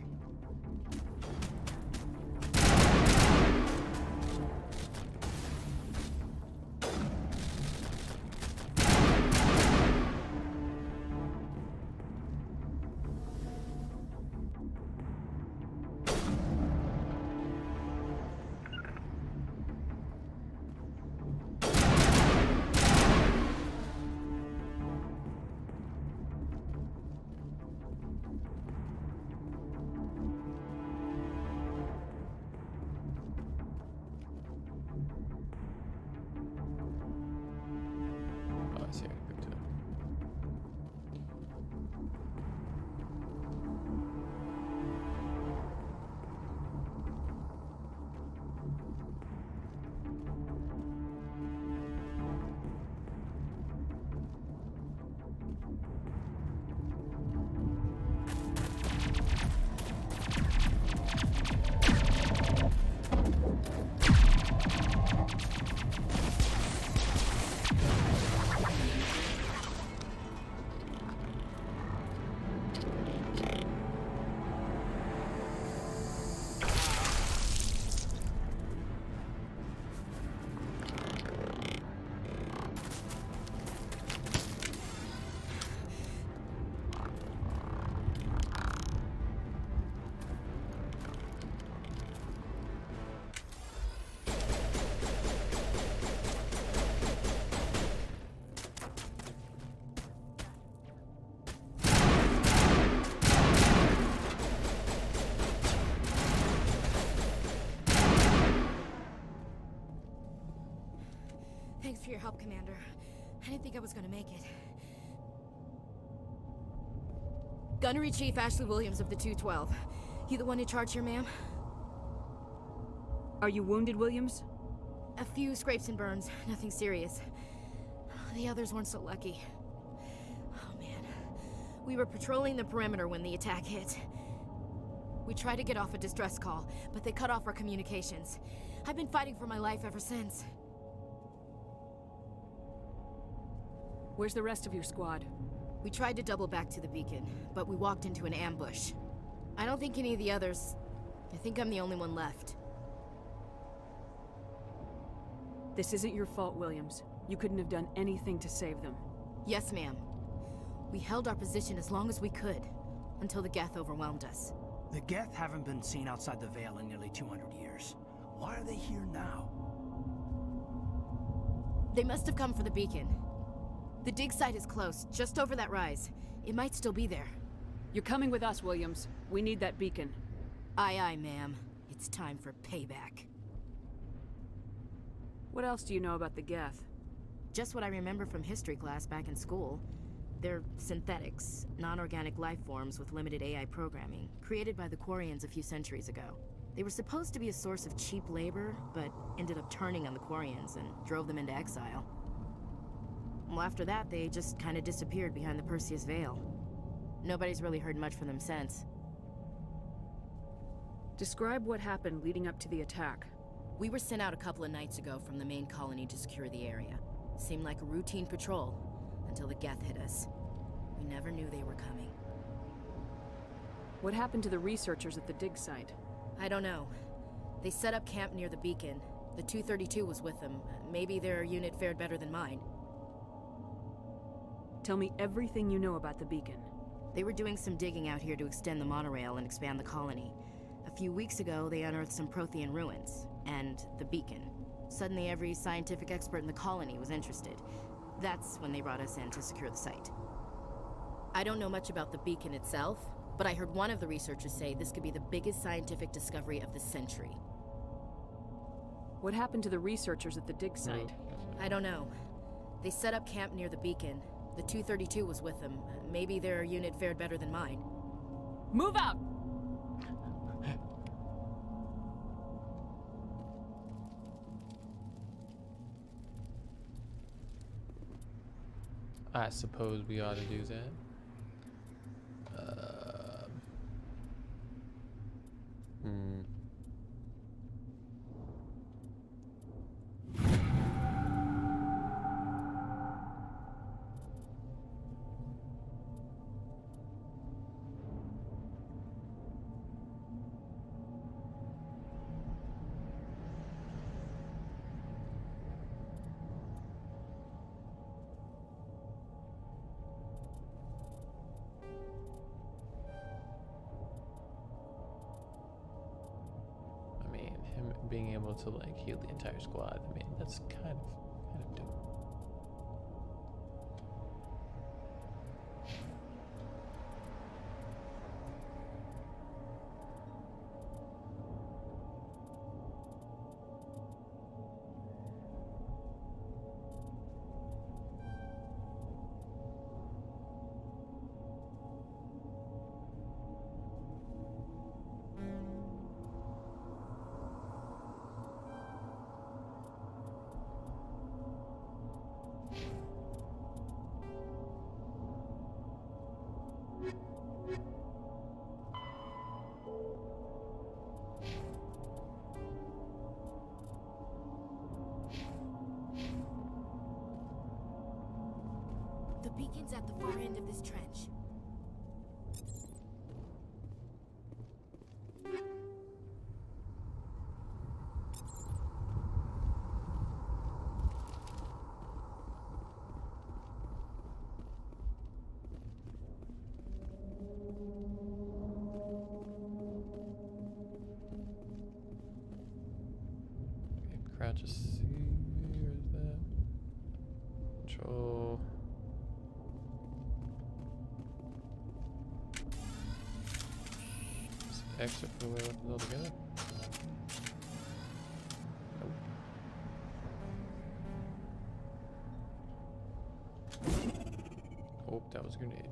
Thanks for your help, Commander. I didn't think I was gonna make it. Gunnery Chief Ashley Williams of the 212. You the one in charge here, ma'am? Are you wounded, Williams? A few scrapes and burns, nothing serious. The others weren't so lucky. Oh man. We were patrolling the perimeter when the attack hit. We tried to get off a distress call, but they cut off our communications. I've been fighting for my life ever since. Where's the rest of your squad? We tried to double back to the beacon, but we walked into an ambush. I don't think any of the others... I think I'm the only one left. This isn't your fault, Williams. You couldn't have done anything to save them. Yes, ma'am. We held our position as long as we could, until the Geth overwhelmed us. The Geth haven't been seen outside the Veil in nearly 200 years. Why are they here now? They must have come for the beacon. The dig site is close, just over that rise. It might still be there. You're coming with us, Williams. We need that beacon. Aye, aye, ma'am. It's time for payback. What else do you know about the Geth? Just what I remember from history class back in school. They're synthetics, non-organic life forms with limited AI programming, created by the Quarians a few centuries ago. They were supposed to be a source of cheap labor, but ended up turning on the Quarians and drove them into exile. Well, after that, they just kind of disappeared behind the Perseus Veil. Nobody's really heard much from them since. Describe what happened leading up to the attack. We were sent out a couple of nights ago from the main colony to secure the area. Seemed like a routine patrol, until the Geth hit us. We never knew they were coming. What happened to the researchers at the dig site? I don't know. They set up camp near the beacon. The 232 was with them. Maybe their unit fared better than mine. Tell me everything you know about the beacon. They were doing some digging out here to extend the monorail and expand the colony. A few weeks ago, they unearthed some Prothean ruins, and the beacon. Suddenly, every scientific expert in the colony was interested. That's when they brought us in to secure the site. I don't know much about the beacon itself, but I heard one of the researchers say this could be the biggest scientific discovery of the century. What happened to the researchers at the dig site? I don't know. They set up camp near the beacon. The 232 was with them. Maybe their unit fared better than mine. Move out! I suppose we ought to do that. Him being able to like heal the entire squad. I mean, that's kind of dope. The beacon's at the far end of this trench. Okay, crouch a C. Where's that? Control. Exit for the way left altogether. Nope. Oh, that was a grenade.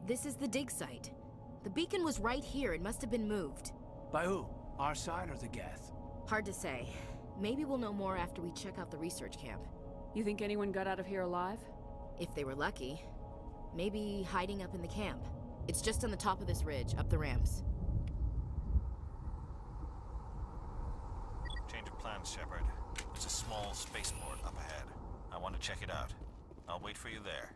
This is the dig site. The beacon was right here. It must have been moved. By who? Our side or the Geth? Hard to say. Maybe we'll know more after we check out the research camp. You think anyone got out of here alive? If they were lucky. Maybe hiding up in the camp. It's just on the top of this ridge, up the ramps. Change of plans, Shepard. There's a small spaceport up ahead. I want to check it out. I'll wait for you there.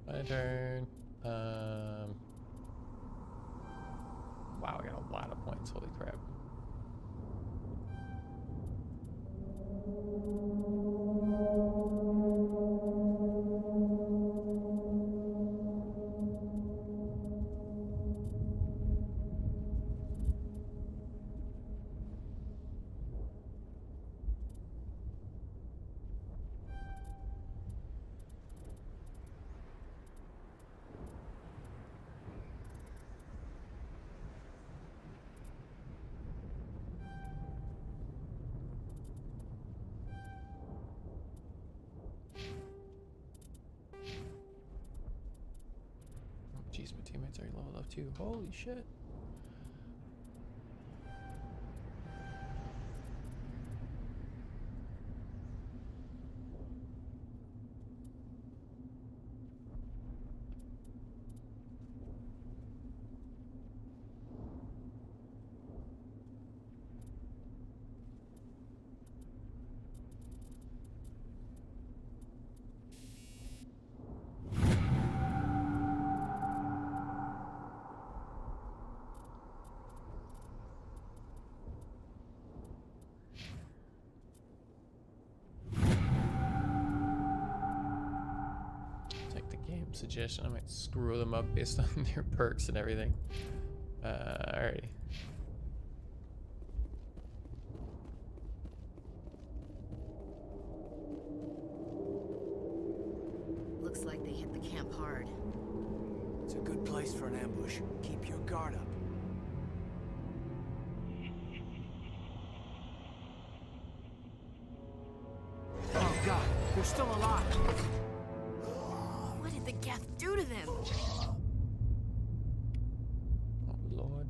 My turn. Wow, I got a lot of points. Holy crap. jeez, my teammates already leveled up too. Holy shit. Suggestion. I might screw them up based on their perks and everything. Alrighty. Looks like they hit the camp hard. It's a good place for an ambush. Keep your guard up. Oh god, they're still alive. What did the Geth do to them? Oh lord.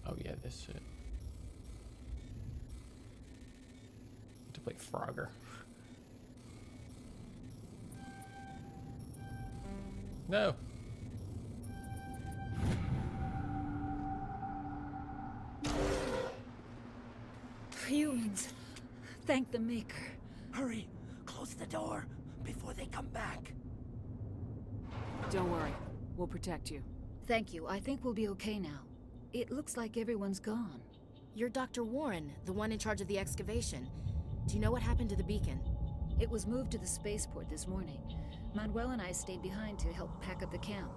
Oh yeah, this shit. To play Frogger. No. Humans. Thank the Maker. Hurry! Close the door before they come back. Don't worry. We'll protect you. Thank you. I think we'll be okay now. It looks like everyone's gone. You're Dr. Warren, the one in charge of the excavation. Do you know what happened to the beacon? It was moved to the spaceport this morning. Manuel and I stayed behind to help pack up the camp.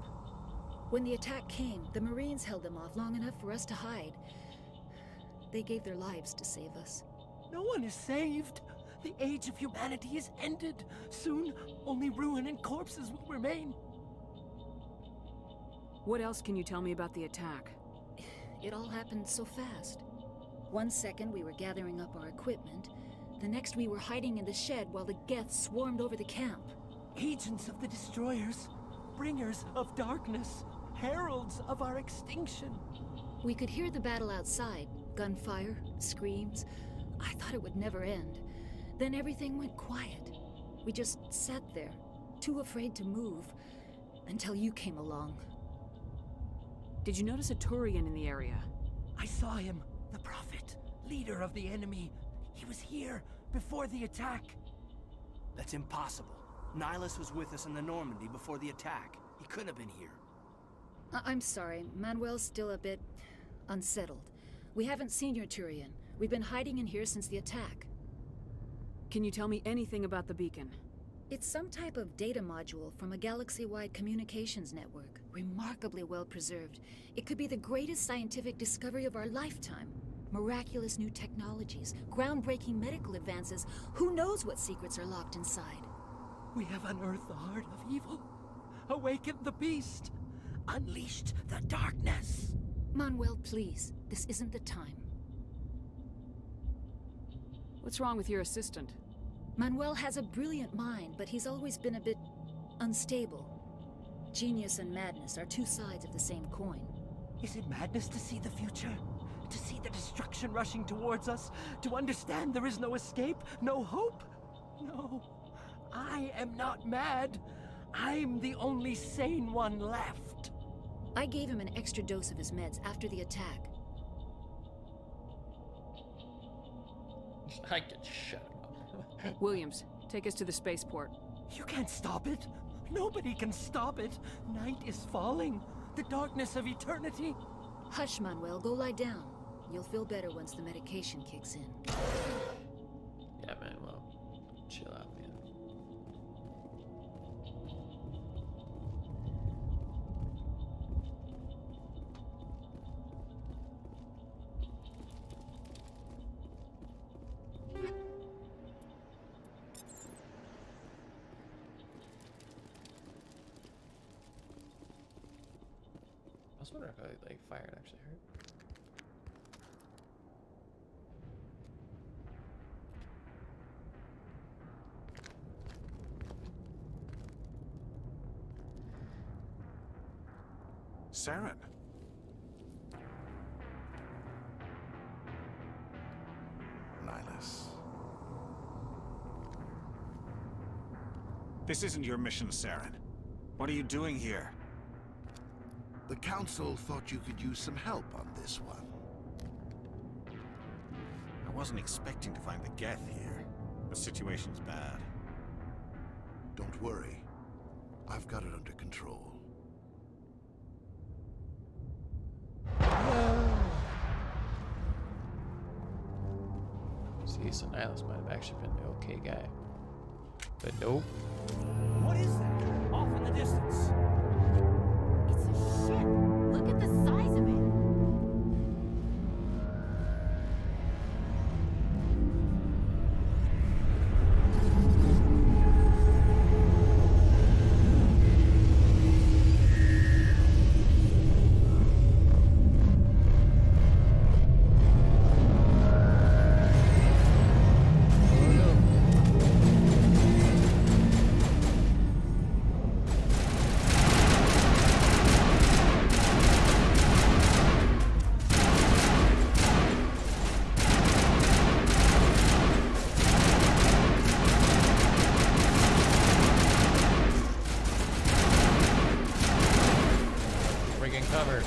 When the attack came, the Marines held them off long enough for us to hide. They gave their lives to save us. No one is saved. The age of humanity is ended. Soon, only ruin and corpses will remain. What else can you tell me about the attack? It all happened so fast. 1 second we were gathering up our equipment. The next we were hiding in the shed while the Geth swarmed over the camp. Agents of the destroyers, bringers of darkness, heralds of our extinction. We could hear the battle outside. Gunfire, screams. I thought it would never end. Then everything went quiet. We just sat there, too afraid to move, until you came along. Did you notice a Turian in the area? I saw him, the Prophet, leader of the enemy. He was here before the attack. That's impossible. Nihilus was with us in the Normandy before the attack. He couldn't have been here. I'm sorry. Manuel's still a bit unsettled. We haven't seen your Turian. We've been hiding in here since the attack. Can you tell me anything about the beacon? It's some type of data module from a galaxy-wide communications network. Remarkably well preserved. It could be the greatest scientific discovery of our lifetime. Miraculous new technologies, groundbreaking medical advances. Who knows what secrets are locked inside? We have unearthed the heart of evil, awakened the beast. unleashed the darkness. Manuel, please. This isn't the time. What's wrong with your assistant? Manuel has a brilliant mind, but he's always been a bit unstable. Genius and madness are two sides of the same coin. Is it madness to see the future? To see the destruction rushing towards us? To understand there is no escape? No hope? No. I am not mad. I'm the only sane one left. I gave him an extra dose of his meds after the attack. I can shut up. Williams, take us to the spaceport. You can't stop it. Nobody can stop it. Night is falling. The darkness of eternity. Hush, Manuel. Go lie down. You'll feel better once the medication kicks in. Yeah, man, well, chill out, man. I was wondering if like fire actually hurt. Saren. Nihilus. This isn't your mission, Saren. What are you doing here? The Council thought you could use some help on this one. I wasn't expecting to find the Geth here. The situation's bad. Don't worry. I've got it under control. See, so Nihilus might have actually been the okay guy. But nope. What is that? Off in the distance. It's a ship. Look at the size of it. Cover.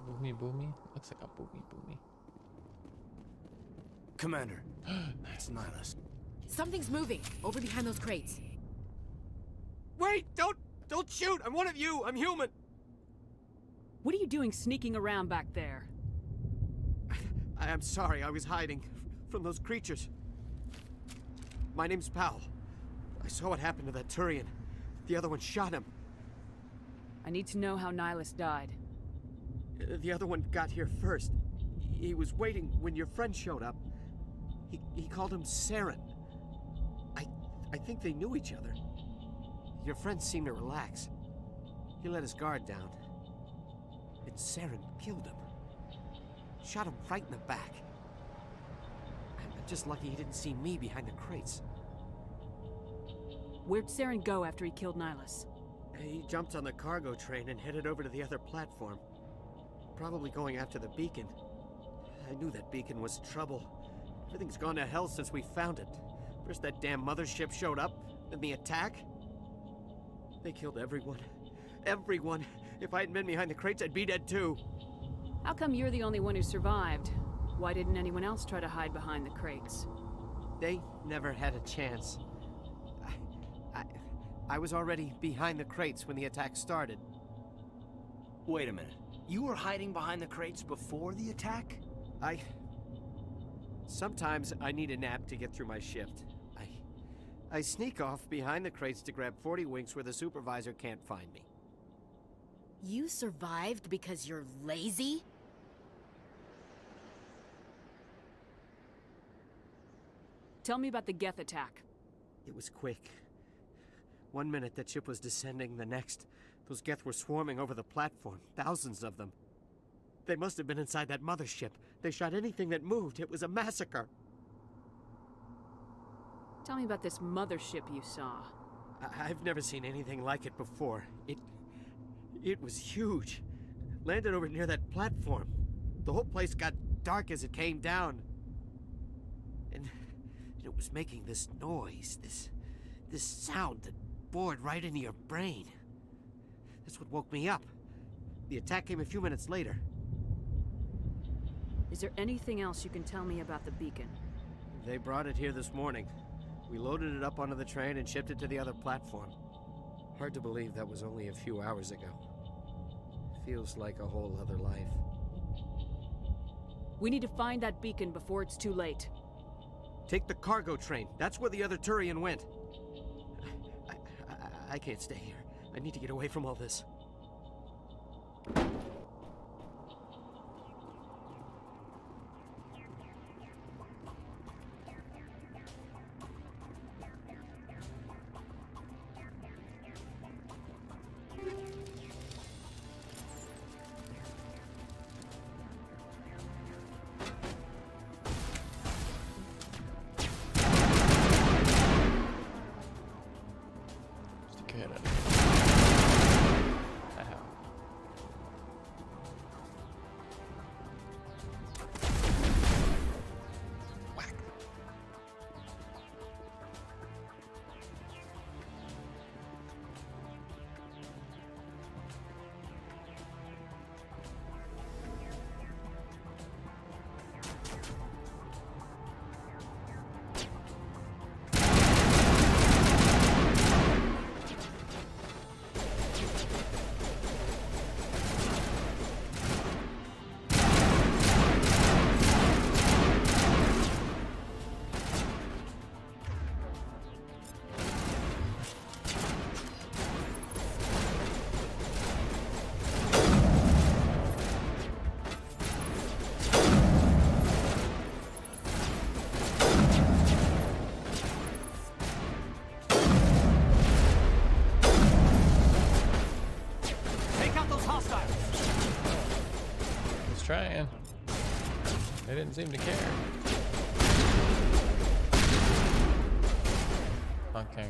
Boomy boomy? Looks like a boomy boomy. Commander, it's Nihilus. Something's moving over behind those crates. Wait! Don't shoot! I'm one of you! I'm human! What are you doing sneaking around back there? I'm sorry, I was hiding from those creatures. My name's Powell. I saw what happened to that Turian. The other one shot him. I need to know how Nihilus died. The other one got here first. He was waiting when your friend showed up. He called him Saren. I think they knew each other. Your friend seemed to relax. He let his guard down. And Saren killed him. Shot him right in the back. I'm just lucky he didn't see me behind the crates. Where'd Saren go after he killed Nihilus? He jumped on the cargo train and headed over to the other platform. Probably going after the beacon. I knew that beacon was trouble. Everything's gone to hell since we found it. First that damn mothership showed up, then the attack. They killed everyone. Everyone. If I hadn't been behind the crates, I'd be dead too. How come you're the only one who survived? Why didn't anyone else try to hide behind the crates? They never had a chance. I was already behind the crates when the attack started. Wait a minute. You were hiding behind the crates before the attack? Sometimes I need a nap to get through my shift. I sneak off behind the crates to grab 40 winks where the supervisor can't find me. You survived because you're lazy? Tell me about the Geth attack. It was quick. 1 minute that ship was descending, the next, those Geth were swarming over the platform, thousands of them. They must have been inside that mothership. They shot anything that moved. It was a massacre. Tell me about this mothership you saw. I've never seen anything like it before. It was huge. Landed over near that platform. The whole place got dark as it came down. And it was making this noise, this sound that bored right into your brain. That's what woke me up. The attack came a few minutes later. Is there anything else you can tell me about the beacon? They brought it here this morning. We loaded it up onto the train and shipped it to the other platform. Hard to believe that was only a few hours ago. Feels like a whole other life. We need to find that beacon before it's too late. Take the cargo train. That's where the other Turian went. I can't stay here. I need to get away from all this. Trying. They didn't seem to care. Okay.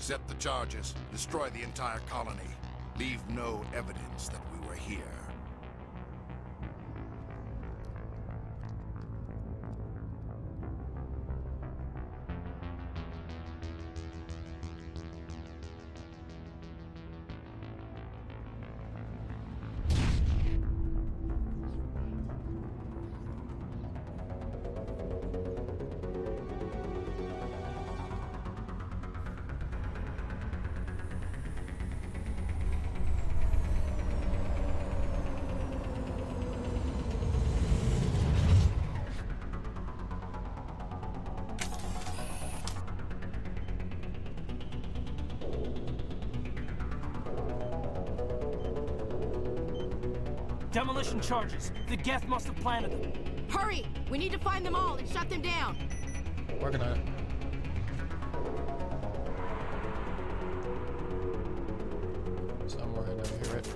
Set the charges. Destroy the entire colony. Leave no evidence that we were here. Demolition charges. The Geth must have planted them. Hurry! We need to find them all and shut them down. Working on it. Somewhere I never hear it.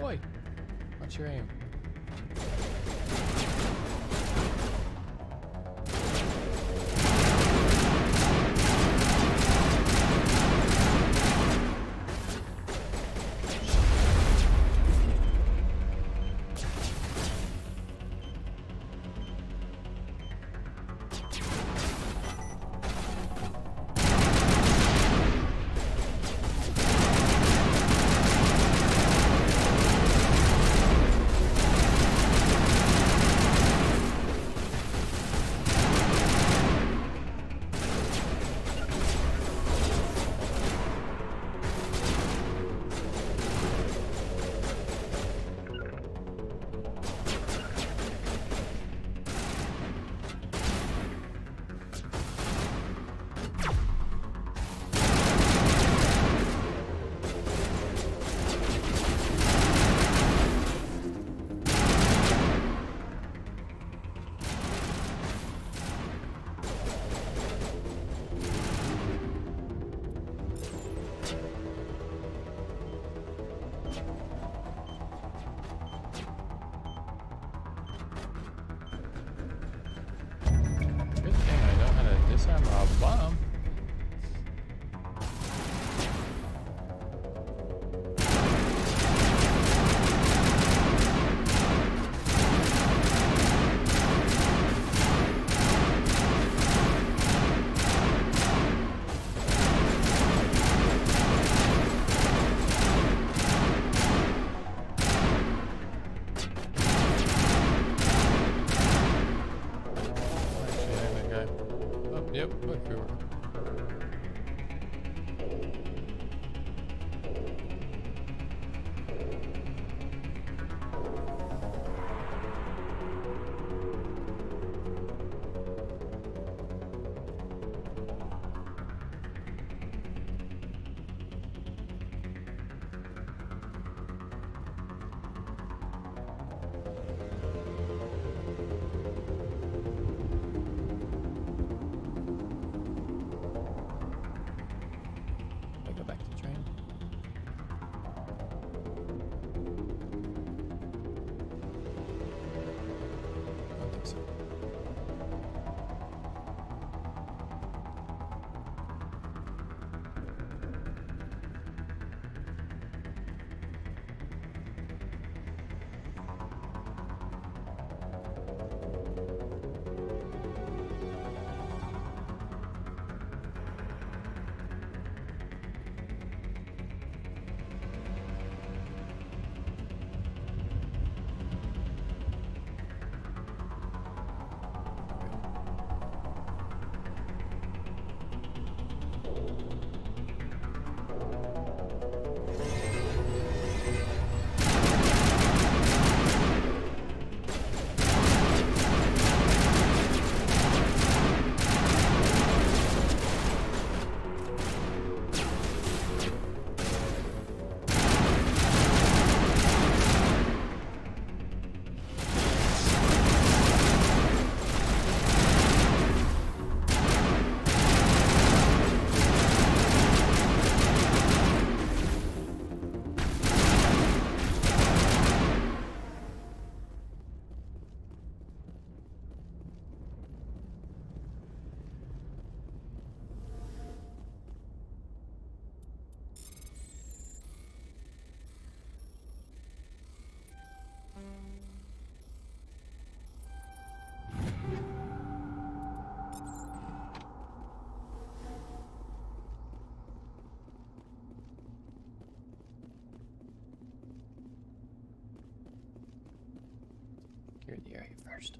Oi! What's your aim? Disarm a bomb. Yep, look who. clear the area first.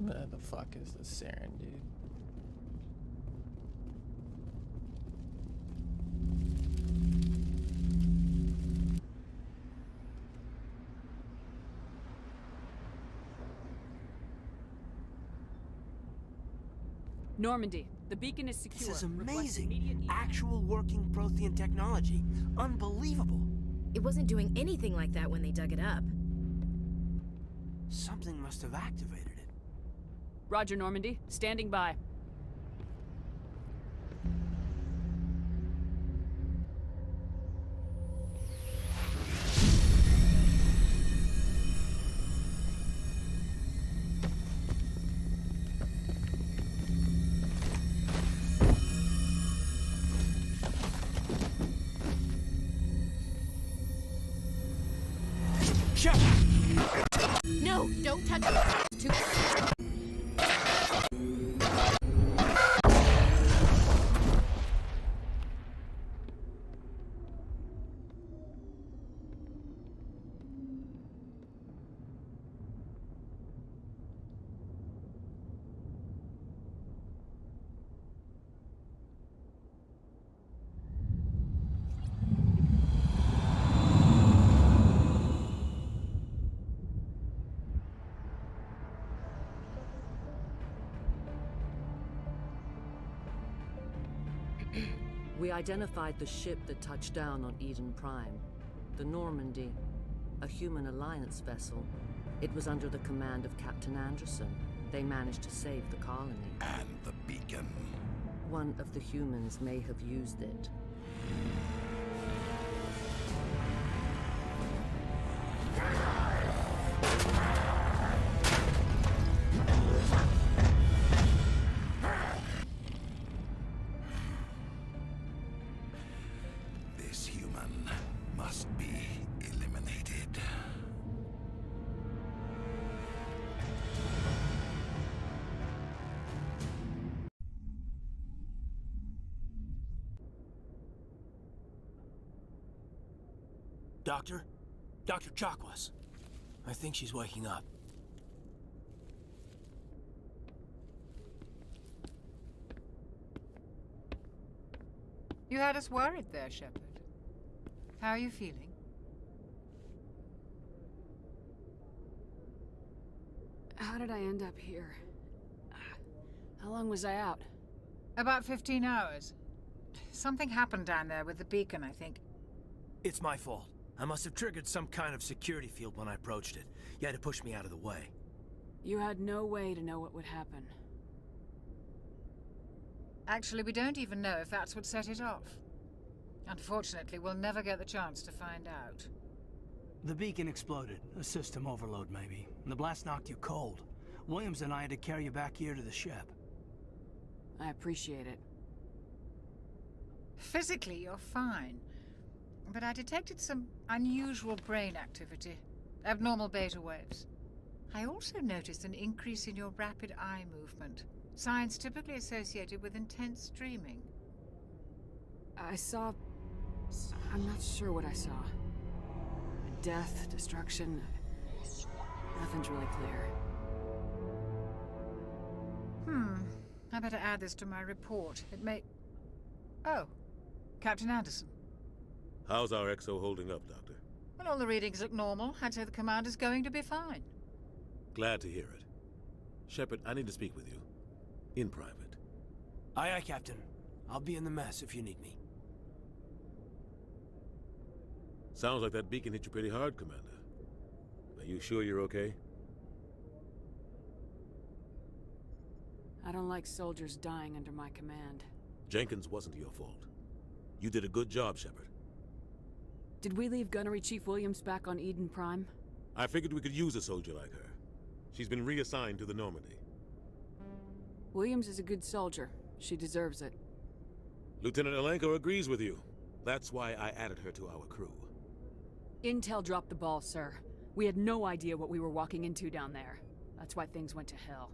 Where the fuck is the Saren, dude? Normandy, the beacon is secure. This is Request amazing. immediate Actual working Prothean technology. Unbelievable. It wasn't doing anything like that when they dug it up. Something must have activated it. Roger, Normandy. Standing by. No, don't touch it. Too. We identified the ship that touched down on Eden Prime. The Normandy, a human alliance vessel. It was under the command of Captain Anderson. They managed to save the colony. And the beacon. One of the humans may have used it. This human must be eliminated. Doctor? Dr. Chakwas. I think she's waking up. You had us worried there, Shepard. How are you feeling? How did I end up here? How long was I out? About 15 hours. Something happened down there with the beacon, I think. It's my fault. I must have triggered some kind of security field when I approached it. You had to push me out of the way. You had no way to know what would happen. Actually, we don't even know if that's what set it off. Unfortunately, we'll never get the chance to find out. The beacon exploded. A system overload, maybe. And the blast knocked you cold. Williams and I had to carry you back here to the ship. I appreciate it. Physically, you're fine. But I detected some unusual brain activity. Abnormal beta waves. I also noticed an increase in your rapid eye movement. Signs typically associated with intense dreaming. I saw... I'm not sure what I saw. Death, destruction... Nothing's really clear. I better add this to my report. It may... Oh, Captain Anderson. How's our XO holding up, Doctor? Well, all the readings look normal. I'd say the commander's going to be fine. Glad to hear it. Shepard, I need to speak with you. In private. Aye, aye, Captain. I'll be in the mess if you need me. Sounds like that beacon hit you pretty hard, Commander. Are you sure you're okay? I don't like soldiers dying under my command. Jenkins wasn't your fault. You did a good job, Shepard. Did we leave Gunnery Chief Williams back on Eden Prime? I figured we could use a soldier like her. She's been reassigned to the Normandy. Williams is a good soldier. She deserves it. Lieutenant Alenko agrees with you. That's why I added her to our crew. Intel dropped the ball, sir. We had no idea what we were walking into down there. That's why things went to hell.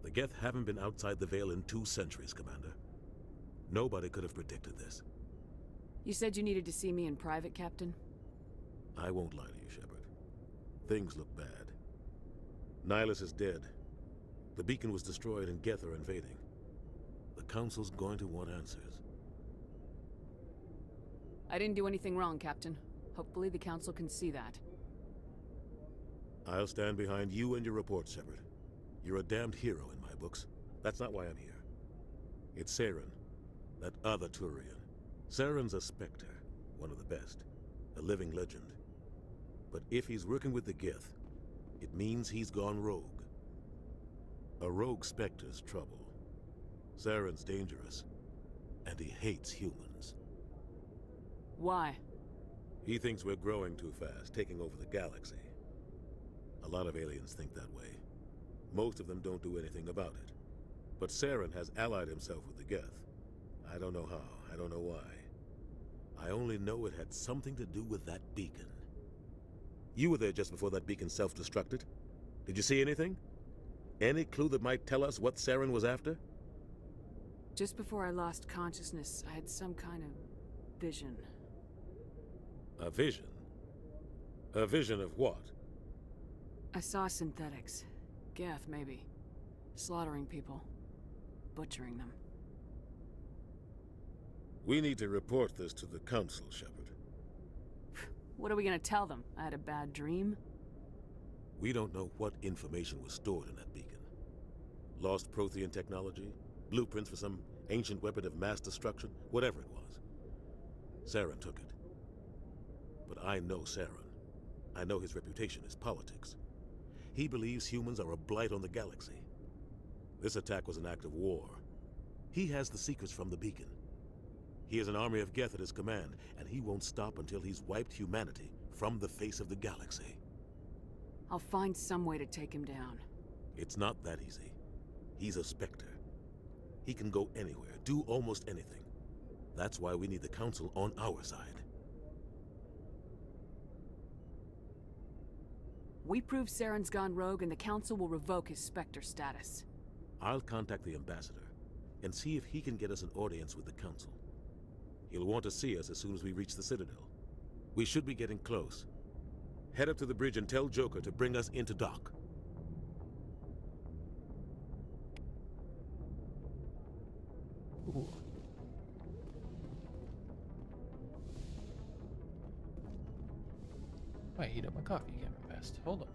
The Geth haven't been outside the Veil in 2 centuries, Commander. Nobody could have predicted this. You said you needed to see me in private, Captain? I won't lie to you, Shepard. Things look bad. Nihilus is dead. The beacon was destroyed and Geth are invading. The Council's going to want answers. I didn't do anything wrong, Captain. Hopefully the Council can see that. I'll stand behind you and your report, Shepard. You're a damned hero in my books. That's not why I'm here. It's Saren, that other Turian. Saren's a Spectre, one of the best, a living legend. But if he's working with the Geth, it means he's gone rogue. A rogue Spectre's trouble. Saren's dangerous, and he hates humans. Why? He thinks we're growing too fast, taking over the galaxy. A lot of aliens think that way. Most of them don't do anything about it. But Saren has allied himself with the Geth. I don't know how, I don't know why. I only know it had something to do with that beacon. You were there just before that beacon self-destructed. Did you see anything? Any clue that might tell us what Saren was after? Just before I lost consciousness, I had some kind of vision. A vision? A vision of what? I saw synthetics. Geth, maybe. Slaughtering people. Butchering them. We need to report this to the Council, Shepard. What are we gonna tell them? I had a bad dream? We don't know what information was stored in that beacon. Lost Prothean technology? Blueprints for some ancient weapon of mass destruction? Whatever it was. Saren took it. But I know Saren. I know his reputation is politics. He believes humans are a blight on the galaxy. This attack was an act of war. He has the secrets from the beacon. He has an army of Geth at his command, and he won't stop until he's wiped humanity from the face of the galaxy. I'll find some way to take him down. It's not that easy. He's a Spectre. He can go anywhere, do almost anything. That's why we need the Council on our side. We prove Saren's gone rogue and the Council will revoke his Spectre status. I'll contact the Ambassador and see if he can get us an audience with the Council. He'll want to see us as soon as we reach the Citadel. We should be getting close. Head up to the bridge and tell Joker to bring us into dock. Ooh. Might heat up my coffee again fast. Hold on.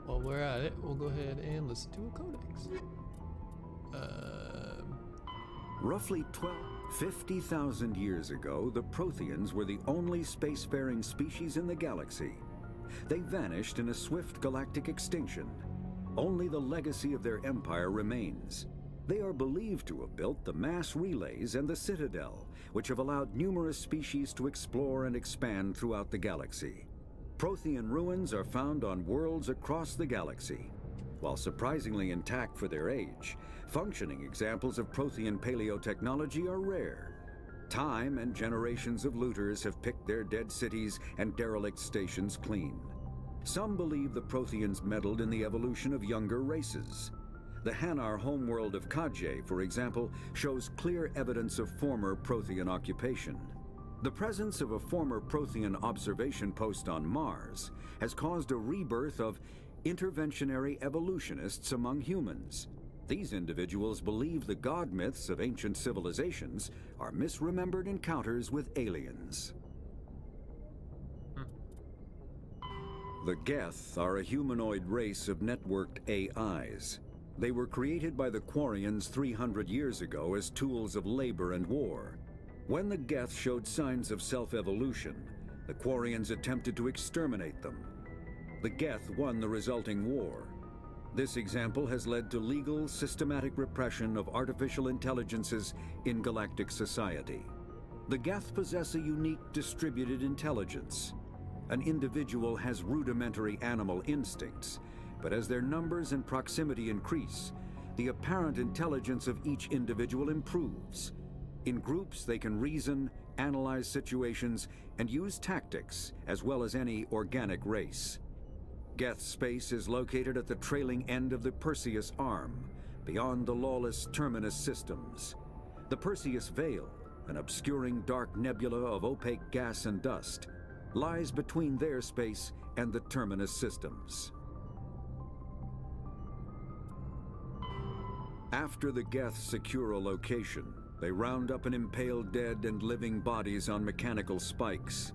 While we're at it, we'll go ahead and listen to a codex. Roughly 50,000 years ago, the Protheans were the only spacefaring species in the galaxy. They vanished in a swift galactic extinction. Only the legacy of their empire remains. They are believed to have built the mass relays and the Citadel, which have allowed numerous species to explore and expand throughout the galaxy. Prothean ruins are found on worlds across the galaxy. While surprisingly intact for their age, functioning examples of Prothean paleotechnology are rare. Time and generations of looters have picked their dead cities and derelict stations clean. Some believe the Protheans meddled in the evolution of younger races. The Hanar homeworld of Kajay, for example, shows clear evidence of former Prothean occupation. The presence of a former Prothean observation post on Mars has caused a rebirth of interventionary evolutionists among humans. These individuals believe the god myths of ancient civilizations are misremembered encounters with aliens. The Geth are a humanoid race of networked AIs. They were created by the Quarians 300 years ago as tools of labor and war. When the Geth showed signs of self-evolution, the Quarians attempted to exterminate them. The Geth won the resulting war. This example has led to legal, systematic repression of artificial intelligences in galactic society. The Geth possess a unique distributed intelligence. An individual has rudimentary animal instincts, but as their numbers and proximity increase, the apparent intelligence of each individual improves. In groups, they can reason, analyze situations, and use tactics, as well as any organic race. Geth space is located at the trailing end of the Perseus Arm, beyond the lawless Terminus systems. The Perseus Veil, an obscuring dark nebula of opaque gas and dust, lies between their space and the Terminus systems. After the Geth secure a location, they round up and impale dead and living bodies on mechanical spikes.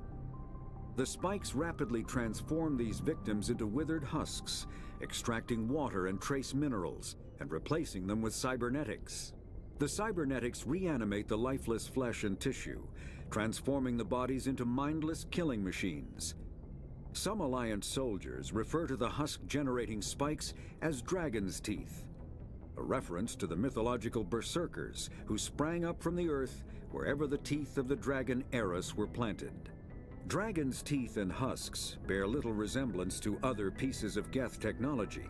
The spikes rapidly transform these victims into withered husks, extracting water and trace minerals, and replacing them with cybernetics. The cybernetics reanimate the lifeless flesh and tissue, transforming the bodies into mindless killing machines. Some Alliance soldiers refer to the husk-generating spikes as dragon's teeth, a reference to the mythological berserkers who sprang up from the earth wherever the teeth of the dragon Eris were planted. Dragon's teeth and husks bear little resemblance to other pieces of Geth technology.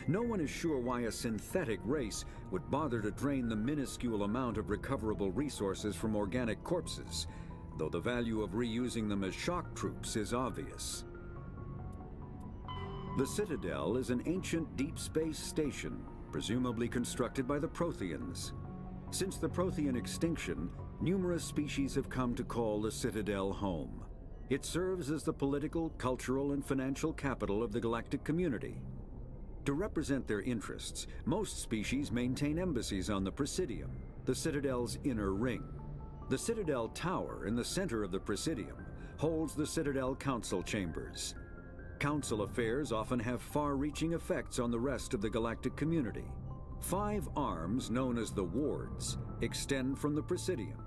No one is sure why a synthetic race would bother to drain the minuscule amount of recoverable resources from organic corpses, though the value of reusing them as shock troops is obvious. The Citadel is an ancient deep space station, presumably constructed by the Protheans. Since the Prothean extinction, numerous species have come to call the Citadel home. It serves as the political, cultural, and financial capital of the galactic community. To represent their interests, most species maintain embassies on the Presidium, the Citadel's inner ring. The Citadel Tower in the center of the Presidium holds the Citadel Council chambers. Council affairs often have far-reaching effects on the rest of the galactic community. 5 arms, known as the Wards, extend from the Presidium.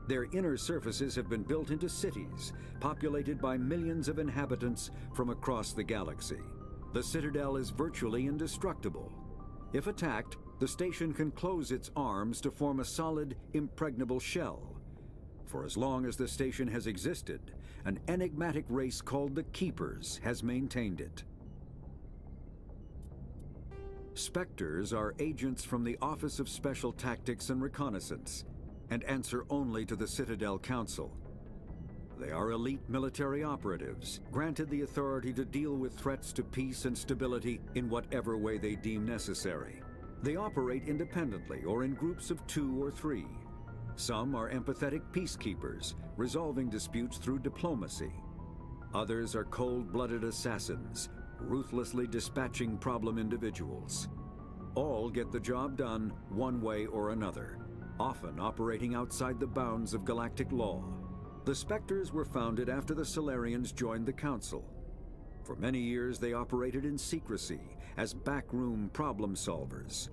Their inner surfaces have been built into cities, populated by millions of inhabitants from across the galaxy. The Citadel is virtually indestructible. If attacked, the station can close its arms to form a solid, impregnable shell. For as long as the station has existed, an enigmatic race called the Keepers has maintained it. Spectres are agents from the Office of Special Tactics and Reconnaissance, and answer only to the Citadel Council. They are elite military operatives, granted the authority to deal with threats to peace and stability in whatever way they deem necessary. They operate independently or in groups of 2 or 3. Some are empathetic peacekeepers, resolving disputes through diplomacy. Others are cold-blooded assassins, ruthlessly dispatching problem individuals. All get the job done one way or another, often operating outside the bounds of galactic law. The Spectres were founded after the Solarians joined the Council. For many years they operated in secrecy as backroom problem solvers.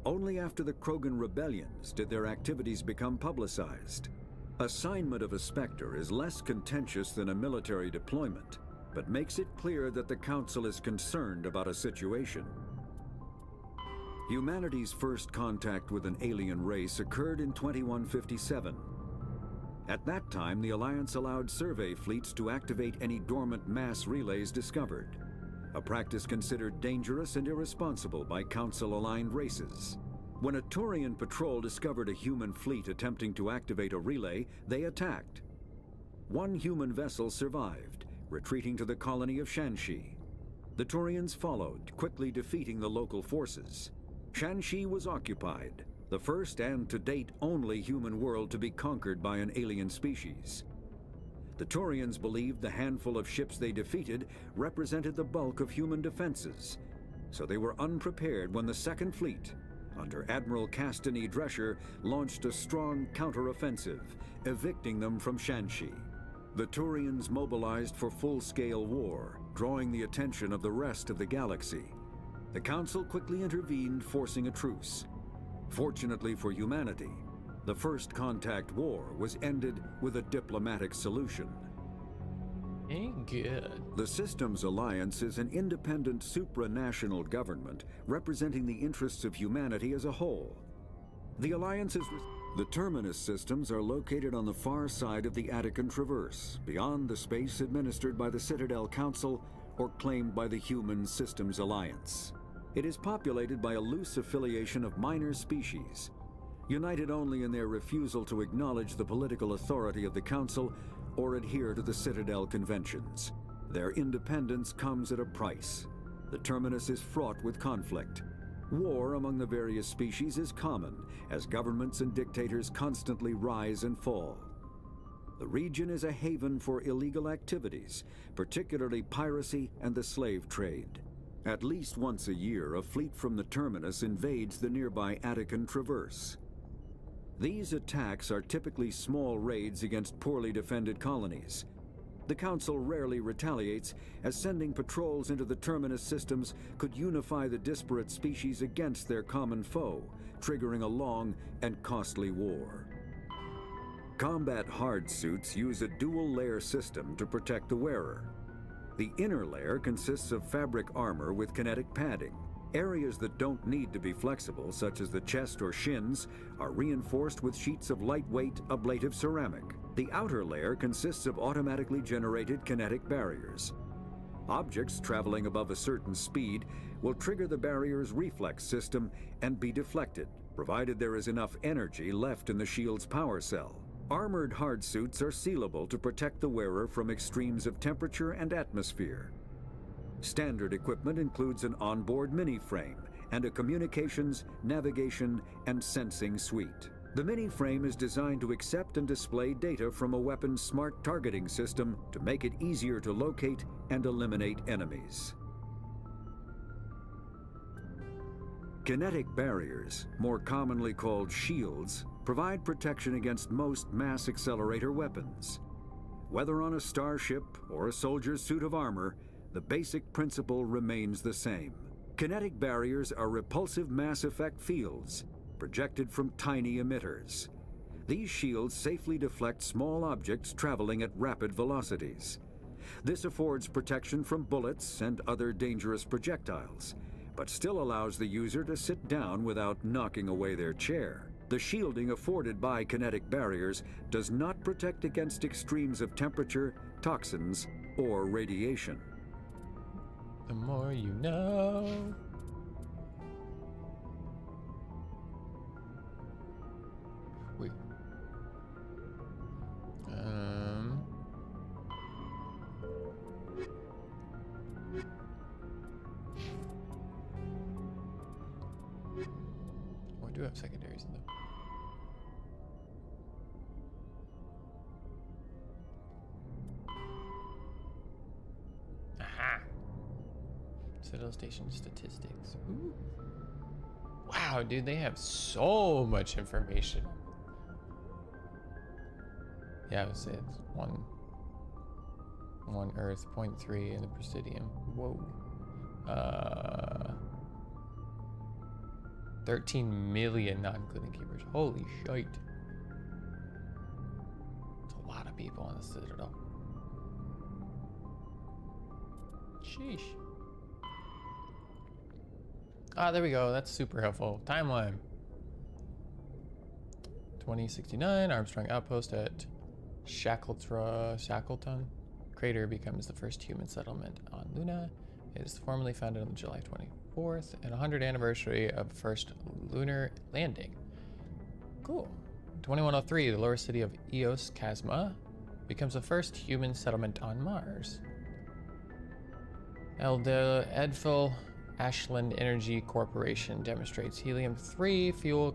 Only after the Krogan rebellions did their activities become publicized. Assignment of a Spectre is less contentious than a military deployment, but makes it clear that the Council is concerned about a situation. Humanity's first contact with an alien race occurred in 2157. At that time, the Alliance allowed survey fleets to activate any dormant mass relays discovered, a practice considered dangerous and irresponsible by Council-aligned races. When a Turian patrol discovered a human fleet attempting to activate a relay, they attacked. 1 human vessel survived, retreating to the colony of Shanxi. The Turians followed, quickly defeating the local forces. Shanxi was occupied, the first and to date only human world to be conquered by an alien species. The Turians believed the handful of ships they defeated represented the bulk of human defenses, so they were unprepared when the Second Fleet, under Admiral Castany Drescher, launched a strong counteroffensive, evicting them from Shanxi. The Turians mobilized for full-scale war, drawing the attention of the rest of the galaxy. The Council quickly intervened, forcing a truce. Fortunately for humanity, the First Contact War was ended with a diplomatic solution. Ain't good. The Systems Alliance is an independent supranational government representing the interests of humanity as a whole. The The Terminus systems are located on the far side of the Attican Traverse, beyond the space administered by the Citadel Council or claimed by the Human Systems Alliance. It is populated by a loose affiliation of minor species, united only in their refusal to acknowledge the political authority of the Council or adhere to the Citadel Conventions. Their independence comes at a price. The Terminus is fraught with conflict. War among the various species is common, as governments and dictators constantly rise and fall. The region is a haven for illegal activities, particularly piracy and the slave trade. At least once a year, a fleet from the Terminus invades the nearby Attican Traverse. These attacks are typically small raids against poorly defended colonies. The Council rarely retaliates, as sending patrols into the Terminus systems could unify the disparate species against their common foe, triggering a long and costly war. Combat hard suits use a dual-layer system to protect the wearer. The inner layer consists of fabric armor with kinetic padding. Areas that don't need to be flexible, such as the chest or shins, are reinforced with sheets of lightweight, ablative ceramic. The outer layer consists of automatically generated kinetic barriers. Objects traveling above a certain speed will trigger the barrier's reflex system and be deflected, provided there is enough energy left in the shield's power cell. Armored hard suits are sealable to protect the wearer from extremes of temperature and atmosphere. Standard equipment includes an onboard mini-frame and a communications, navigation, and sensing suite. The mini-frame is designed to accept and display data from a weapon's smart targeting system to make it easier to locate and eliminate enemies. Kinetic barriers, more commonly called shields, provide protection against most mass accelerator weapons. Whether on a starship or a soldier's suit of armor, the basic principle remains the same. Kinetic barriers are repulsive mass effect fields, projected from tiny emitters. These shields safely deflect small objects traveling at rapid velocities. This affords protection from bullets and other dangerous projectiles, but still allows the user to sit down without knocking away their chair. The shielding afforded by kinetic barriers does not protect against extremes of temperature, toxins, or radiation. The more you know. Wait. Oh, I do have secondaries in them. Aha! Citadel Station statistics. Ooh. Wow, dude, they have so much information. Yeah, I would say it's one Earth, 0.3 in the Presidium. Whoa. 13 million, not including keepers. Holy shite. It's a lot of people on the Citadel. Sheesh. Ah, there we go. That's super helpful. Timeline. 2069, Armstrong Outpost at Shackleton. Crater becomes the first human settlement on Luna. It is formally founded on July 24th and 100th anniversary of first lunar landing. Cool. 2103, the lower city of Eos Chasma becomes the first human settlement on Mars. Edfil Ashland Energy Corporation demonstrates helium-3 fuel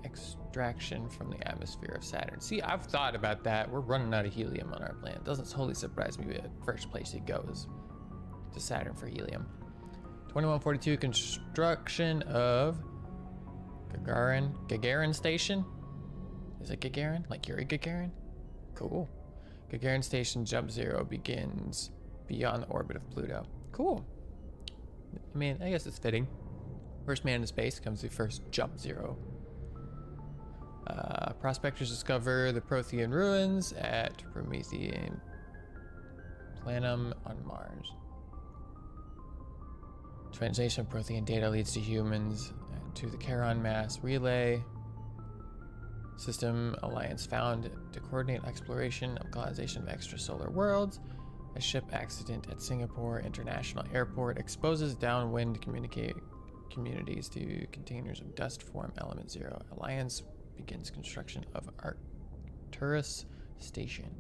extraction from the atmosphere of Saturn. See, I've thought about that. We're running out of helium on our planet. Doesn't totally surprise me the first place it goes to Saturn for helium. 2142, construction of Gagarin Station. Is it Gagarin? Like Yuri Gagarin? Cool. Gagarin Station Jump Zero begins beyond the orbit of Pluto. Cool. I mean, I guess it's fitting. First man in space comes the first jump zero. Prospectors discover the Prothean ruins at Promethean Planum on Mars. Translation of Prothean data leads to humans to the Charon mass relay. System Alliance found to coordinate exploration of colonization of extrasolar worlds. A ship accident at Singapore International Airport exposes downwind communities to containers of dust form element 0. Alliance begins construction of Arcturus Station.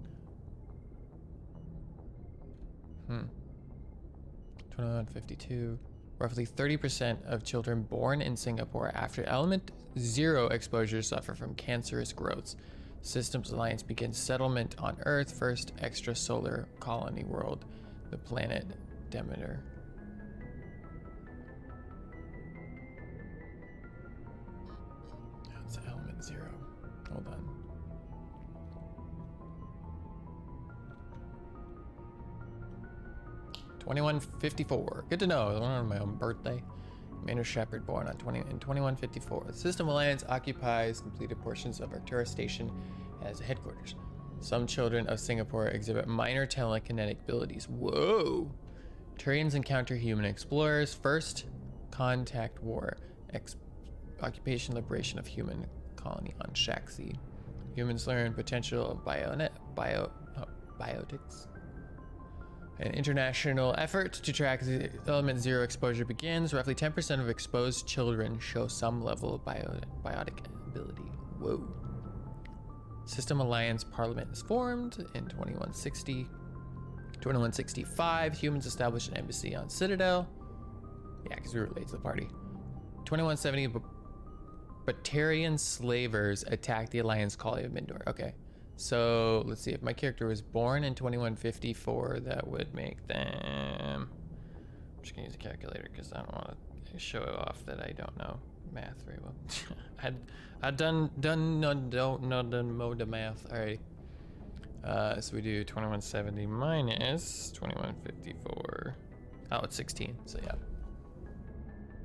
2152. Roughly 30% of children born in Singapore after element 0 exposure suffer from cancerous growths. Systems Alliance begins settlement on Earth, first extrasolar colony world, the planet Demeter. That's element 0. Hold on. $21.54. Good to know. One on my own birthday. Commander Shepard, born on in 2154. The System Alliance occupies completed portions of Arcturus Station as headquarters. Some children of Singapore exhibit minor telekinetic abilities. Whoa! Turians encounter human explorers. First contact war. Occupation liberation of human colony on Shaxi. Humans learn potential of biotics. An international effort to track the element 0 exposure begins. Roughly 10% of exposed children show some level of biotic ability. Whoa. System Alliance Parliament is formed in 2160. 2165, humans establish an embassy on Citadel. Yeah, because we were late to the party. 2170, Batarian slavers attack the Alliance colony of Mindor. Okay. So let's see, if my character was born in 2154, that would make them... I'm just gonna use a calculator because I don't want to show off that I don't know math very well. I don't know the math. Alright. So we do 2170 minus 2154. Oh, it's 16. So yeah.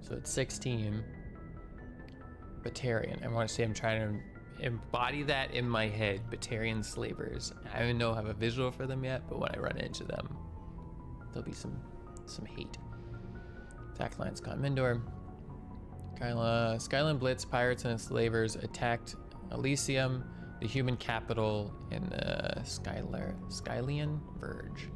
So it's 16. Batarian. I want to say I'm trying to embody that in my head. Batarian slavers. I don't know, have a visual for them yet, but when I run into them, there'll be some hate. Attack Alliance Con Mindor. Skyline Blitz, pirates and enslavers attacked Elysium, the human capital in the Skylian Verge.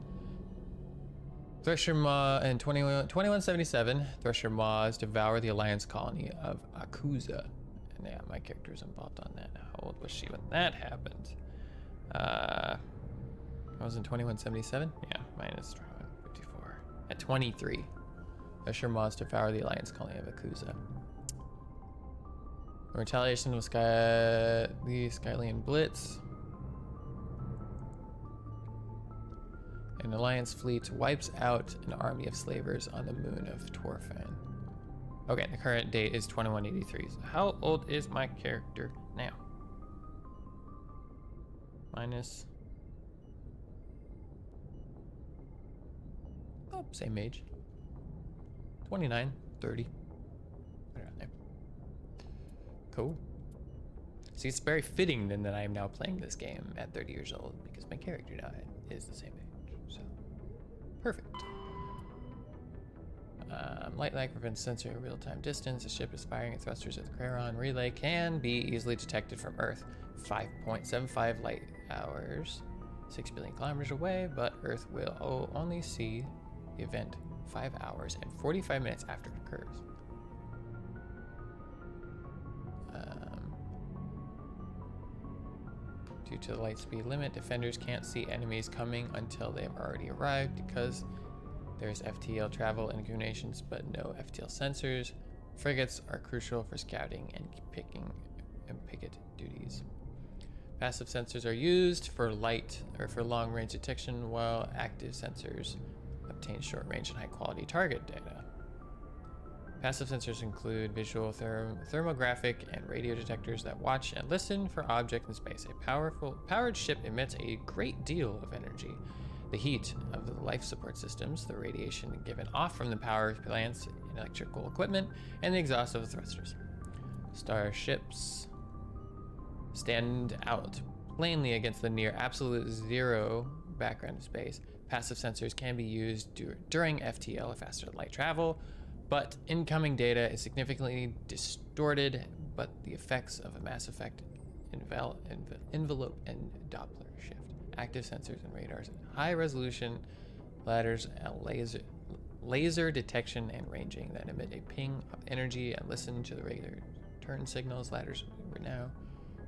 Thresher Maw in 2177, Thresher Maws devour the Alliance colony of Akuza. And yeah, my character is involved on that. How old was she when that happened? I was in 2177? Yeah, minus 2154. At 23, Thresher Maws devour the Alliance colony of Akuza. In retaliation of the Skylian Blitz, an Alliance fleet wipes out an army of slavers on the moon of Torfan. Okay, the current date is 2183. So how old is my character now? Minus... oh, same age. 29, 30. Right around there. Cool. See, it's very fitting then that I am now playing this game at 30 years old because my character now is the same age. So, perfect. Light lag prevents sensing a real-time distance. The ship is firing its thrusters at the Charon relay. Can be easily detected from Earth. 5.75 light hours, 6 billion kilometers away, but Earth will only see the event 5 hours and 45 minutes after it occurs. Due to the light speed limit, defenders can't see enemies coming until they've already arrived because there's FTL travel and communications, but no FTL sensors. Frigates are crucial for scouting and picket duties. Passive sensors are used for light or for long-range detection, while active sensors obtain short-range and high-quality target data. Passive sensors include visual, thermographic, and radio detectors that watch and listen for objects in space. A powered ship emits a great deal of energy. The heat of the life support systems, the radiation given off from the power plants and electrical equipment, and the exhaust of the thrusters. Starships stand out plainly against the near absolute zero background of space. Passive sensors can be used during FTL, faster than light travel, but incoming data is significantly distorted, but the effects of a mass effect envelope and Doppler shift. Active sensors and radars, high resolution ladders, laser detection and ranging that emit a ping of energy and listen to the regular turn signals. Ladders were now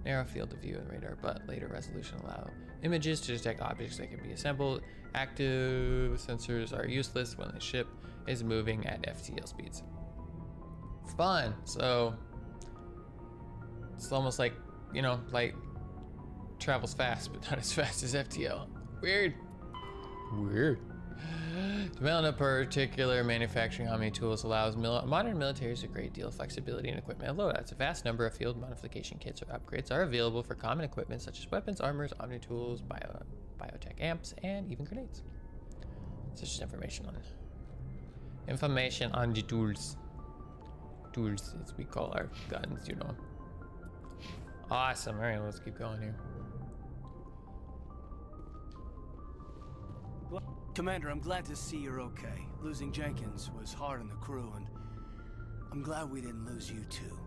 narrow field of view and radar, but later resolution allow images to detect objects that can be assembled. Active sensors are useless when the ship is moving at FTL speeds. Fun. So it's almost like, you know, light travels fast, but not as fast as FTL. Weird. Weird. Developing a particular manufacturing Omni tools allows modern militaries a great deal of flexibility in equipment and loadouts. A vast number of field modification kits or upgrades are available for common equipment such as weapons, armors, Omni tools, biotech amps, and even grenades. It's just information on the tools. Tools, as we call our guns, you know. Awesome. All right, let's keep going here. Commander, I'm glad to see you're okay. Losing Jenkins was hard on the crew, and I'm glad we didn't lose you too.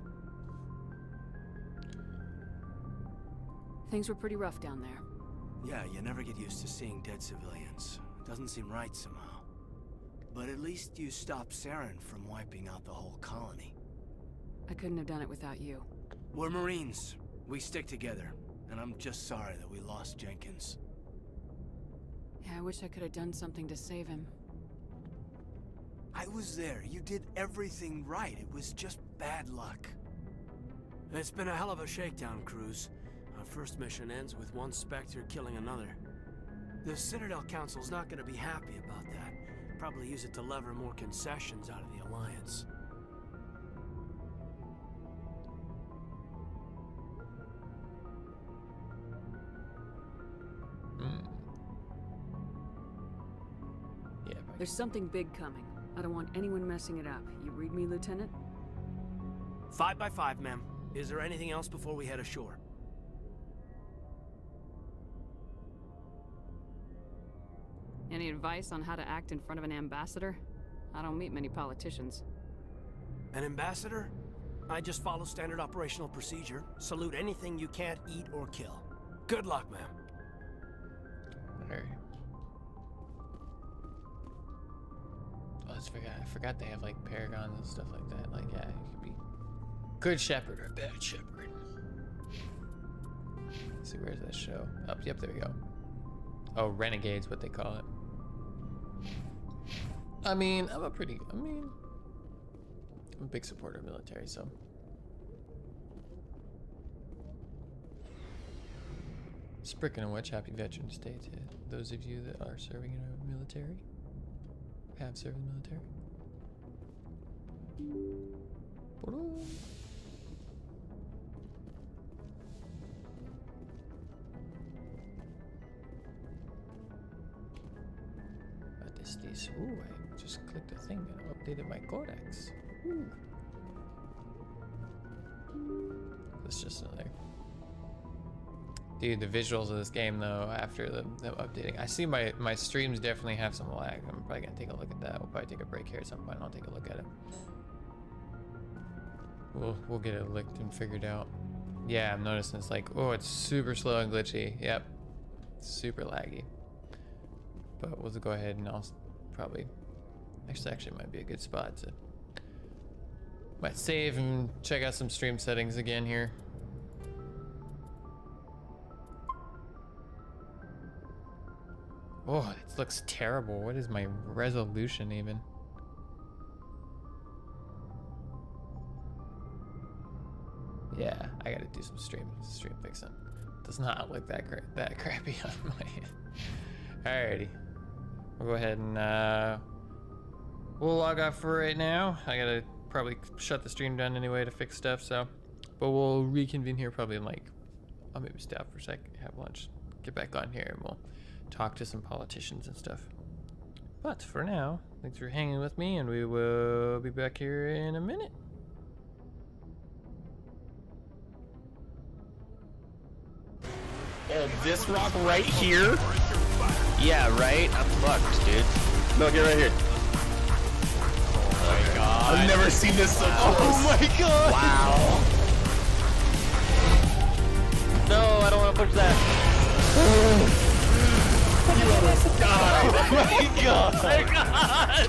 Things were pretty rough down there. Yeah, you never get used to seeing dead civilians. Doesn't seem right somehow. But at least you stopped Saren from wiping out the whole colony. I couldn't have done it without you. We're Marines. We stick together. And I'm just sorry that we lost Jenkins. Yeah, I wish I could have done something to save him. I was there. You did everything right. It was just bad luck. It's been a hell of a shakedown, Cruz. Our first mission ends with one Spectre killing another. The Citadel Council's not going to be happy about that. Probably use it to lever more concessions out of the Alliance. There's something big coming. I don't want anyone messing it up. You read me, Lieutenant? 5 by 5, ma'am. Is there anything else before we head ashore? Any advice on how to act in front of an ambassador? I don't meet many politicians. An ambassador? I just follow standard operational procedure. Salute anything you can't eat or kill. Good luck, ma'am. Alright. I forgot they have like paragons and stuff like that. Like, yeah, it could be good shepherd or bad shepherd. Let's see, where's that show? Oh, yep, there we go. Oh, Renegade's what they call it. I mean, I'm a big supporter of military, so. Spricken and Witch, happy Veterans Day to those of you that are serving in our military. Have served in the military. What is this? Ooh, I just clicked a thing and updated my codex. Ooh. That's just another. Dude, the visuals of this game though, after the updating, I see my streams definitely have some lag. I'm probably gonna take a look at that. We'll probably take a break here at some point. I'll take a look at it. We'll get it licked and figured out. Yeah, I'm noticing it's like, oh, it's super slow and glitchy. Yep, super laggy. But we'll go ahead and I'll probably, actually might be a good spot to, might save and check out some stream settings again here. Oh, it looks terrible. What is my resolution even? Yeah, I gotta do some stream fixing. Does not look that crappy on my end. Alrighty, we'll go ahead and we'll log off for right now. I gotta probably shut the stream down anyway to fix stuff. So, but we'll reconvene here probably in like, I'll maybe stop for a sec, have lunch, get back on here, and we'll talk to some politicians and stuff. But for now, thanks for hanging with me, and we will be back here in a minute. Oh, this rock right here? Yeah, right? I'm fucked, dude. No, get right here. Oh my god. I've never seen this so close. Oh my god! Wow. No, I don't want to push that. Oh my god! Oh my god!